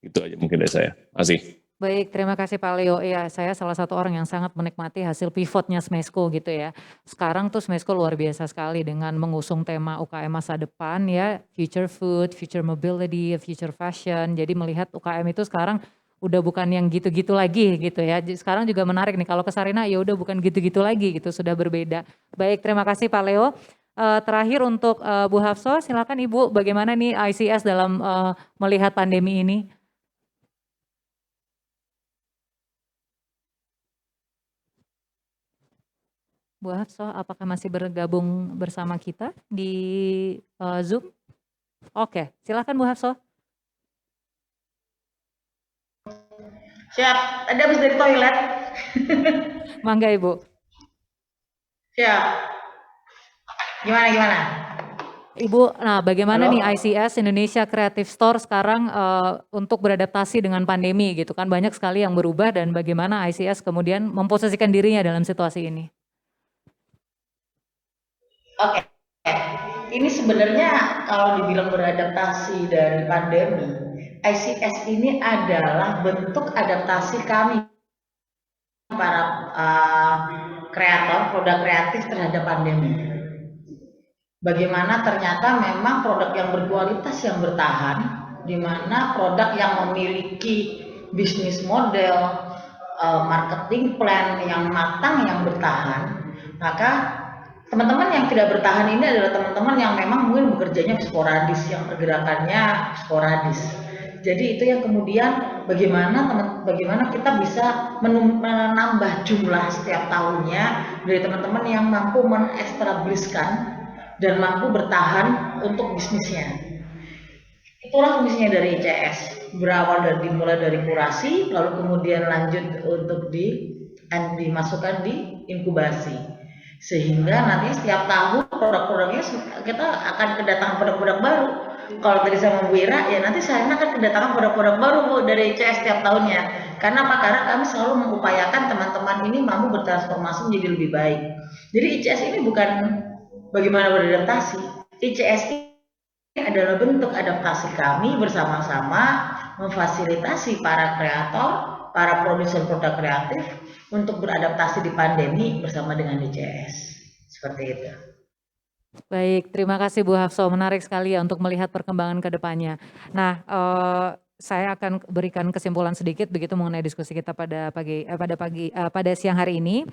Itu aja mungkin dari saya. Masih. Baik, terima kasih Pak Leo. Ya, saya salah satu orang yang sangat menikmati hasil pivotnya Smesco gitu ya. Sekarang tuh Smesco luar biasa sekali dengan mengusung tema UKM masa depan ya, future food, future mobility, future fashion. Jadi melihat UKM itu sekarang udah bukan yang gitu-gitu lagi gitu ya. Sekarang juga menarik nih kalau ke Sarina ya udah bukan gitu-gitu lagi gitu, sudah berbeda. Baik, terima kasih Pak Leo. Terakhir untuk Bu Hafso, silakan Ibu bagaimana nih ICS dalam melihat pandemi ini? Bu Hafsah, apakah masih bergabung bersama kita di Zoom? Oke, silakan Bu Hafsah. Siap, ada habis dari toilet. Mangga Ibu. Siap. Gimana? Ibu, nah bagaimana Halo? nih ICS Indonesia Creative Store sekarang untuk beradaptasi dengan pandemi gitu kan, banyak sekali yang berubah dan bagaimana ICS kemudian memposisikan dirinya dalam situasi ini? Oke. Ini sebenarnya kalau dibilang beradaptasi dari pandemi, ICS ini adalah bentuk adaptasi kami para kreator produk kreatif terhadap pandemi. Bagaimana ternyata memang produk yang berkualitas yang bertahan, di mana produk yang memiliki bisnis model, marketing plan yang matang yang bertahan, maka teman-teman yang tidak bertahan ini adalah teman-teman yang memang mungkin bekerjanya sporadis, yang pergerakannya sporadis. Jadi itu yang kemudian bagaimana kita bisa menambah jumlah setiap tahunnya dari teman-teman yang mampu menestablishkan dan mampu bertahan untuk bisnisnya. Itulah fungsinya dari ICS. Berawal dimulai dari kurasi, lalu kemudian lanjut untuk dimasukkan di inkubasi. Sehingga nanti setiap tahun produk-produknya kita akan kedatangan produk-produk baru. Kalau tadi sama Bu Ira, ya nanti saya akan kedatangan produk-produk baru Bu dari ICS setiap tahunnya. Karena apa? Karena kami selalu mengupayakan teman-teman ini mampu bertransformasi menjadi lebih baik. Jadi ICS ini bukan bagaimana beradaptasi. ICS ini adalah bentuk adaptasi kami bersama-sama memfasilitasi para kreator, para produsen produk kreatif untuk beradaptasi di pandemi bersama dengan ICS. Seperti itu. Baik, terima kasih Bu Hafso, menarik sekali ya untuk melihat perkembangan ke depannya. Nah, saya akan berikan kesimpulan sedikit begitu mengenai diskusi kita pada siang hari ini.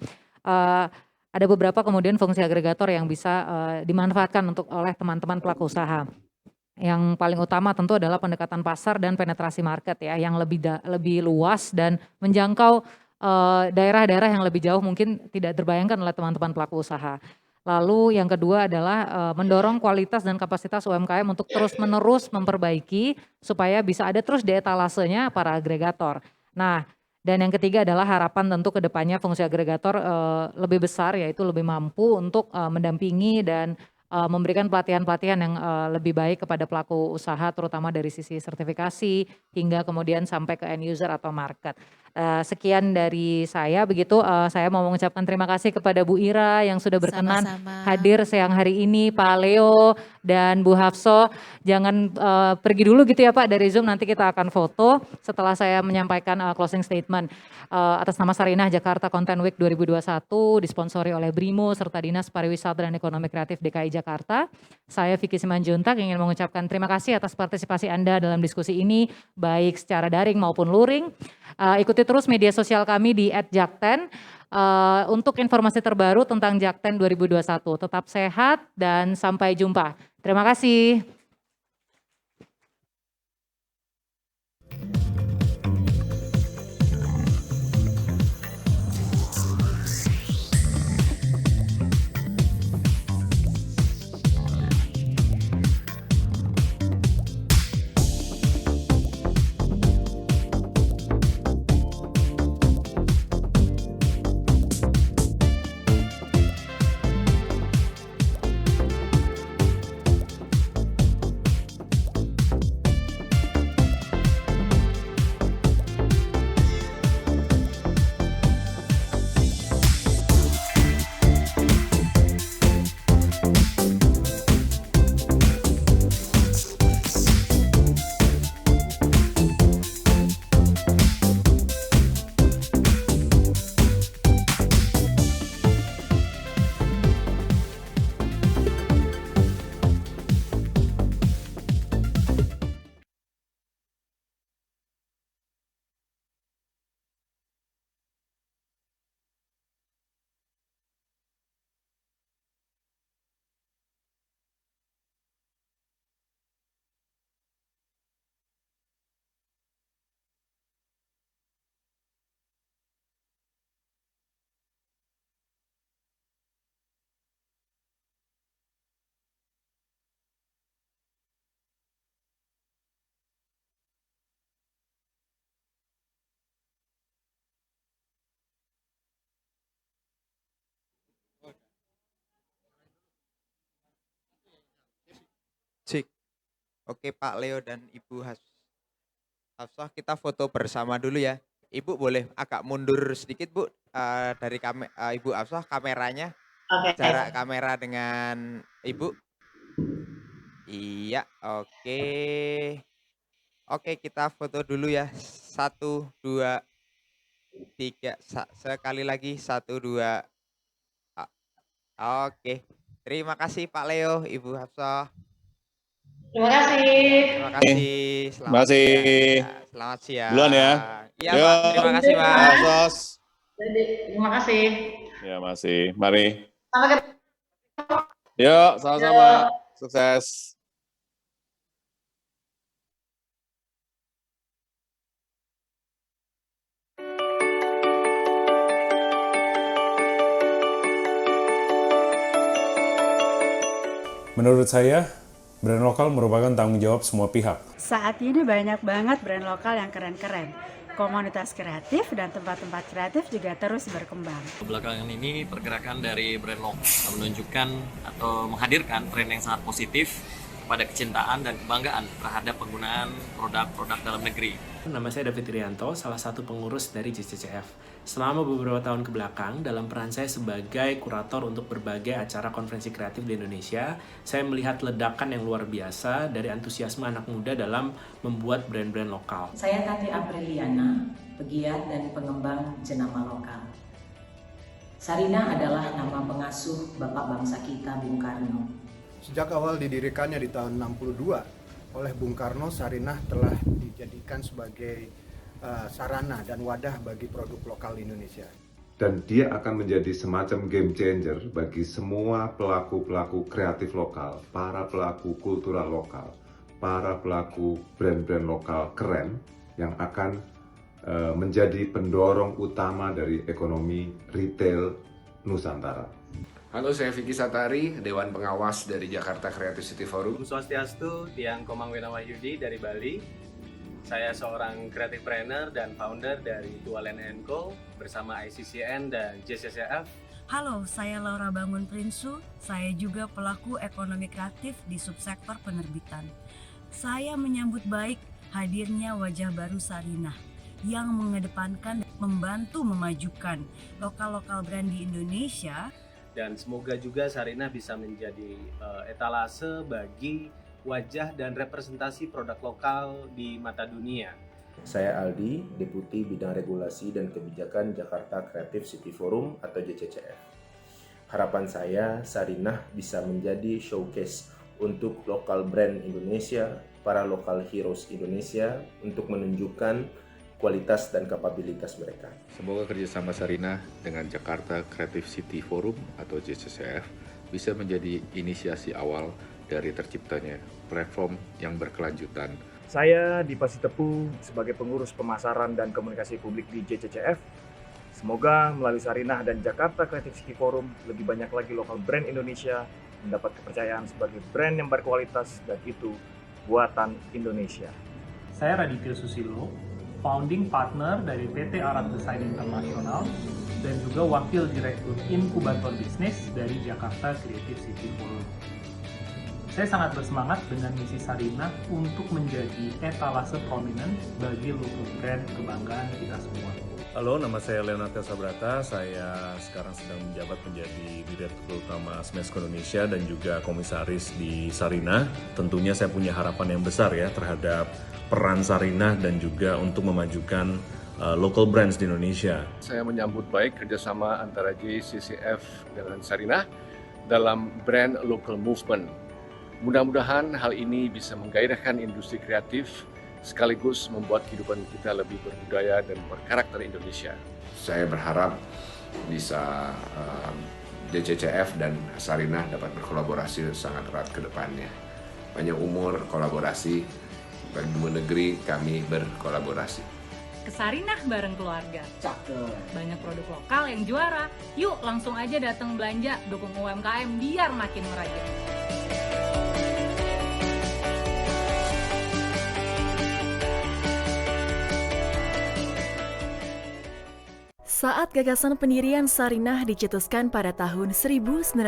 Ada beberapa kemudian fungsi agregator yang bisa dimanfaatkan oleh teman-teman pelaku usaha. Yang paling utama tentu adalah pendekatan pasar dan penetrasi market ya, yang lebih luas dan menjangkau daerah-daerah yang lebih jauh mungkin tidak terbayangkan oleh teman-teman pelaku usaha. Lalu yang kedua adalah mendorong kualitas dan kapasitas UMKM untuk terus-menerus memperbaiki supaya bisa ada terus di etalasenya para agregator. Nah, dan yang ketiga adalah harapan tentu ke depannya fungsi agregator lebih besar, yaitu lebih mampu untuk mendampingi dan memberikan pelatihan-pelatihan yang lebih baik kepada pelaku usaha, terutama dari sisi sertifikasi hingga kemudian sampai ke end user atau market. Sekian dari saya, begitu saya mau mengucapkan terima kasih kepada Bu Ira yang sudah berkenan hadir siang hari ini, Pak Leo dan Bu Hafso. Jangan pergi dulu gitu ya Pak dari Zoom, nanti kita akan foto setelah saya menyampaikan closing statement. Atas nama Sarinah Jakarta Content Week 2021 disponsori oleh Brimo serta Dinas Pariwisata dan Ekonomi Kreatif DKI Jakarta. Saya Vicky Simanjuntak ingin mengucapkan terima kasih atas partisipasi Anda dalam diskusi ini, baik secara daring maupun luring. Ikuti terus media sosial kami di @jakten untuk informasi terbaru tentang Jakten 2021. Tetap sehat dan sampai jumpa. Terima kasih. Oke Pak Leo dan Ibu Hafsah, kita foto bersama dulu ya. Ibu boleh agak mundur sedikit Bu, dari Ibu Hafsah kameranya. Oke. Jarak kamera dengan Ibu. Iya, oke. Oke, kita foto dulu ya. 1, 2, 3. Sekali lagi 1, 2. Oke. Terima kasih Pak Leo, Ibu Hafsah. Terima kasih. Terima kasih. Terima kasih. Selamat siang. Duluan ya. Iya Pak, terima kasih Pak. Sos. Terima kasih. Ya masih. Mari. Sampai ketemu. Yuk, sama-sama. Sukses. Menurut saya, brand lokal merupakan tanggung jawab semua pihak. Saat ini banyak banget brand lokal yang keren-keren. Komunitas kreatif dan tempat-tempat kreatif juga terus berkembang. Belakangan ini pergerakan dari brand lokal menunjukkan atau menghadirkan tren yang sangat positif pada kecintaan dan kebanggaan terhadap penggunaan produk-produk dalam negeri. Nama saya David Irianto, salah satu pengurus dari JCCF. Selama beberapa tahun kebelakang, dalam peran saya sebagai kurator untuk berbagai acara konferensi kreatif di Indonesia, saya melihat ledakan yang luar biasa dari antusiasme anak muda dalam membuat brand-brand lokal. Saya Tati Apriliana, pegiat dan pengembang jenama lokal. Sarinah adalah nama pengasuh Bapak Bangsa kita, Bung Karno. Sejak awal didirikannya di tahun 62 oleh Bung Karno, Sarinah telah dijadikan sebagai sarana dan wadah bagi produk lokal Indonesia. Dan dia akan menjadi semacam game changer bagi semua pelaku-pelaku kreatif lokal, para pelaku kultural lokal, para pelaku brand-brand lokal keren yang akan menjadi pendorong utama dari ekonomi retail Nusantara. Halo, saya Vicky Satari, Dewan Pengawas dari Jakarta Creative City Forum. Om Swastiastu, Tiang Komang Winawahyudi dari Bali. Saya seorang creative planner dan founder dari Tualen & Co bersama ICCN dan JCCF. Halo, saya Laura Bangun Prinsu. Saya juga pelaku ekonomi kreatif di subsektor penerbitan. Saya menyambut baik hadirnya wajah baru Sarinah yang mengedepankan dan membantu memajukan lokal-lokal brand di Indonesia. Dan semoga juga Sarinah bisa menjadi etalase bagi wajah dan representasi produk lokal di mata dunia. Saya Aldi, Deputi Bidang Regulasi dan Kebijakan Jakarta Creative City Forum atau JCCF. Harapan saya, Sarinah bisa menjadi showcase untuk lokal brand Indonesia, para lokal heroes Indonesia untuk menunjukkan kualitas dan kapabilitas mereka. Semoga kerjasama Sarinah dengan Jakarta Creative City Forum atau JCCF bisa menjadi inisiasi awal dari terciptanya platform yang berkelanjutan. Saya Dipa Sitepu sebagai pengurus pemasaran dan komunikasi publik di JCCF. Semoga melalui Sarinah dan Jakarta Creative City Forum lebih banyak lagi lokal brand Indonesia mendapat kepercayaan sebagai brand yang berkualitas dan itu buatan Indonesia. Saya Raditya Susilo, founding partner dari PT Arat Desain Internasional dan juga wakil direktur inkubator bisnis dari Jakarta Creative City Forum. Saya sangat bersemangat dengan misi Sarinah untuk menjadi etalase prominent bagi local brand kebanggaan kita semua. Halo, nama saya Leonardo Sabrata. Saya sekarang sedang menjabat menjadi Direktur Utama Smesco Indonesia dan juga komisaris di Sarinah. Tentunya saya punya harapan yang besar ya terhadap peran Sarinah dan juga untuk memajukan local brands di Indonesia. Saya menyambut baik kerjasama antara JCCF dengan Sarinah dalam brand local movement. Mudah-mudahan hal ini bisa menggairahkan industri kreatif sekaligus membuat kehidupan kita lebih berbudaya dan berkarakter Indonesia. Saya berharap bisa JCCF dan Sarinah dapat berkolaborasi sangat erat ke depannya. Banyak umur kolaborasi, bagi dua negeri kami berkolaborasi. Ke Sarinah bareng keluarga. Banyak produk lokal yang juara. Yuk langsung aja datang belanja, dukung UMKM biar makin merajat. Saat gagasan pendirian Sarinah dicetuskan pada tahun 1962,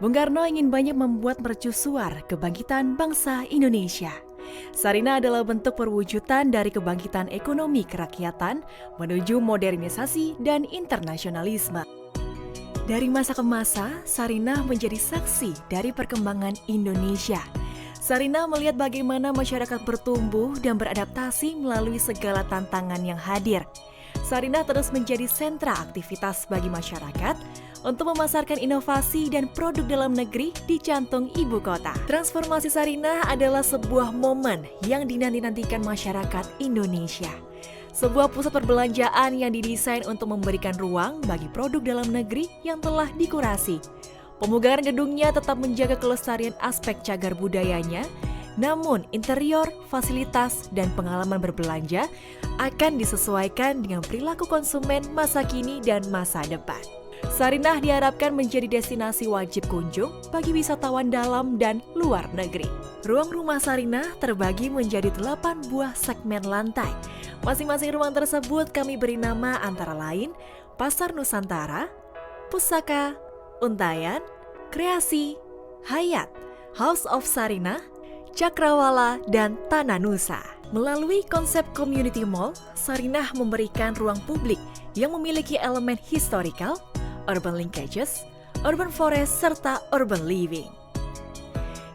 Bung Karno ingin banyak membuat mercusuar kebangkitan bangsa Indonesia. Sarinah adalah bentuk perwujudan dari kebangkitan ekonomi kerakyatan menuju modernisasi dan internasionalisme. Dari masa ke masa, Sarinah menjadi saksi dari perkembangan Indonesia. Sarinah melihat bagaimana masyarakat bertumbuh dan beradaptasi melalui segala tantangan yang hadir. Sarinah terus menjadi sentra aktivitas bagi masyarakat untuk memasarkan inovasi dan produk dalam negeri di jantung ibu kota. Transformasi Sarinah adalah sebuah momen yang dinanti-nantikan masyarakat Indonesia. Sebuah pusat perbelanjaan yang didesain untuk memberikan ruang bagi produk dalam negeri yang telah dikurasi. Pemugaran gedungnya tetap menjaga kelestarian aspek cagar budayanya, namun interior, fasilitas, dan pengalaman berbelanja akan disesuaikan dengan perilaku konsumen masa kini dan masa depan. Sarinah diharapkan menjadi destinasi wajib kunjung bagi wisatawan dalam dan luar negeri. Ruang rumah Sarinah terbagi menjadi 8 buah segmen lantai. Masing-masing ruang tersebut kami beri nama antara lain Pasar Nusantara, Pusaka, Untayan, Kreasi, Hayat, House of Sarinah, Cakrawala, dan Tanah Nusa. Melalui konsep community mall, Sarinah memberikan ruang publik yang memiliki elemen historical, urban linkages, urban forest, serta urban living.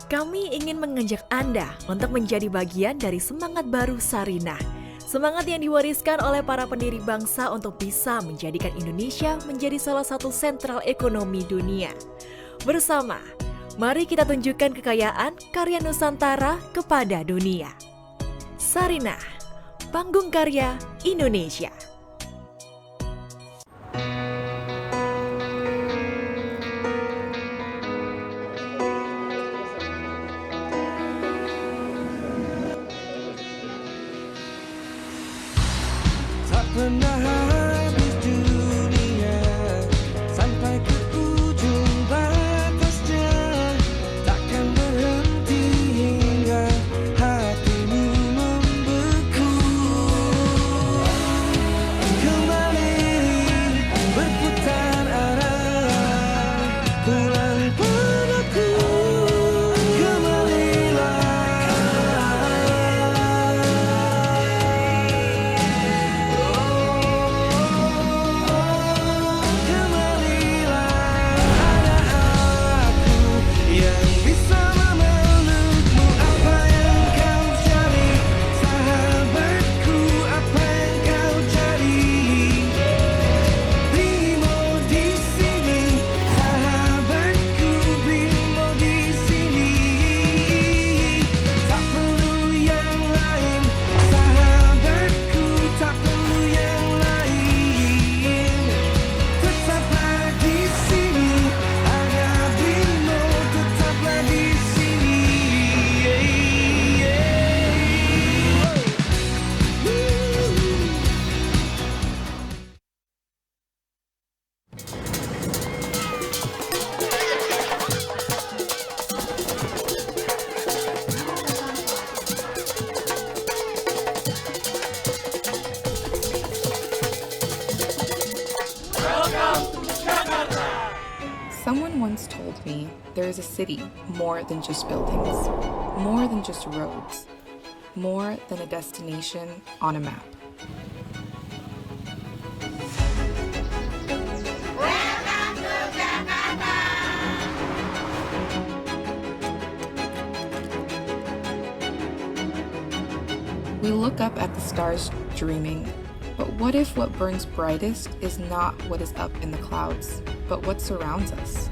Kami ingin mengajak Anda untuk menjadi bagian dari semangat baru Sarinah. Semangat yang diwariskan oleh para pendiri bangsa untuk bisa menjadikan Indonesia menjadi salah satu sentral ekonomi dunia. Bersama, mari kita tunjukkan kekayaan karya Nusantara kepada dunia. Sarinah, Panggung Karya Indonesia. Tak pernah habis dunia sampai ke ujung batasnya, takkan berhenti hingga hatimu membeku. Kembali berputar arah, pulang padaku. Someone once told me there is a city more than just buildings, more than just roads, more than a destination on a map. We look up at the stars dreaming, but what if what burns brightest is not what is up in the clouds, but what surrounds us?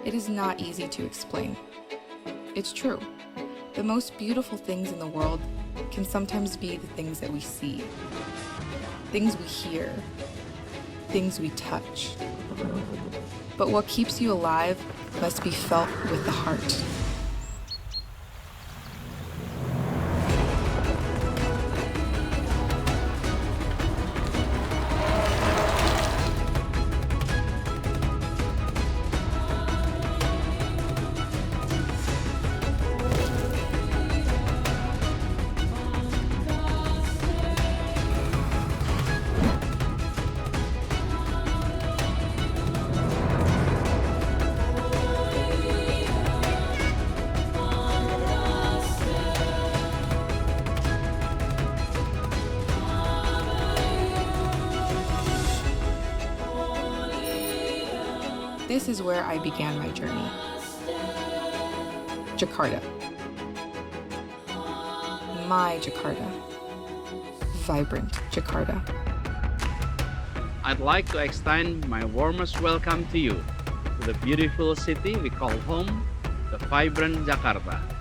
It is not easy to explain. It's true. The most beautiful things in the world can sometimes be the things that we see, things we hear, things we touch. But what keeps you alive must be felt with the heart. This is where I began my journey. Jakarta. My Jakarta. Vibrant Jakarta. I'd like to extend my warmest welcome to you, to the beautiful city we call home, the vibrant Jakarta.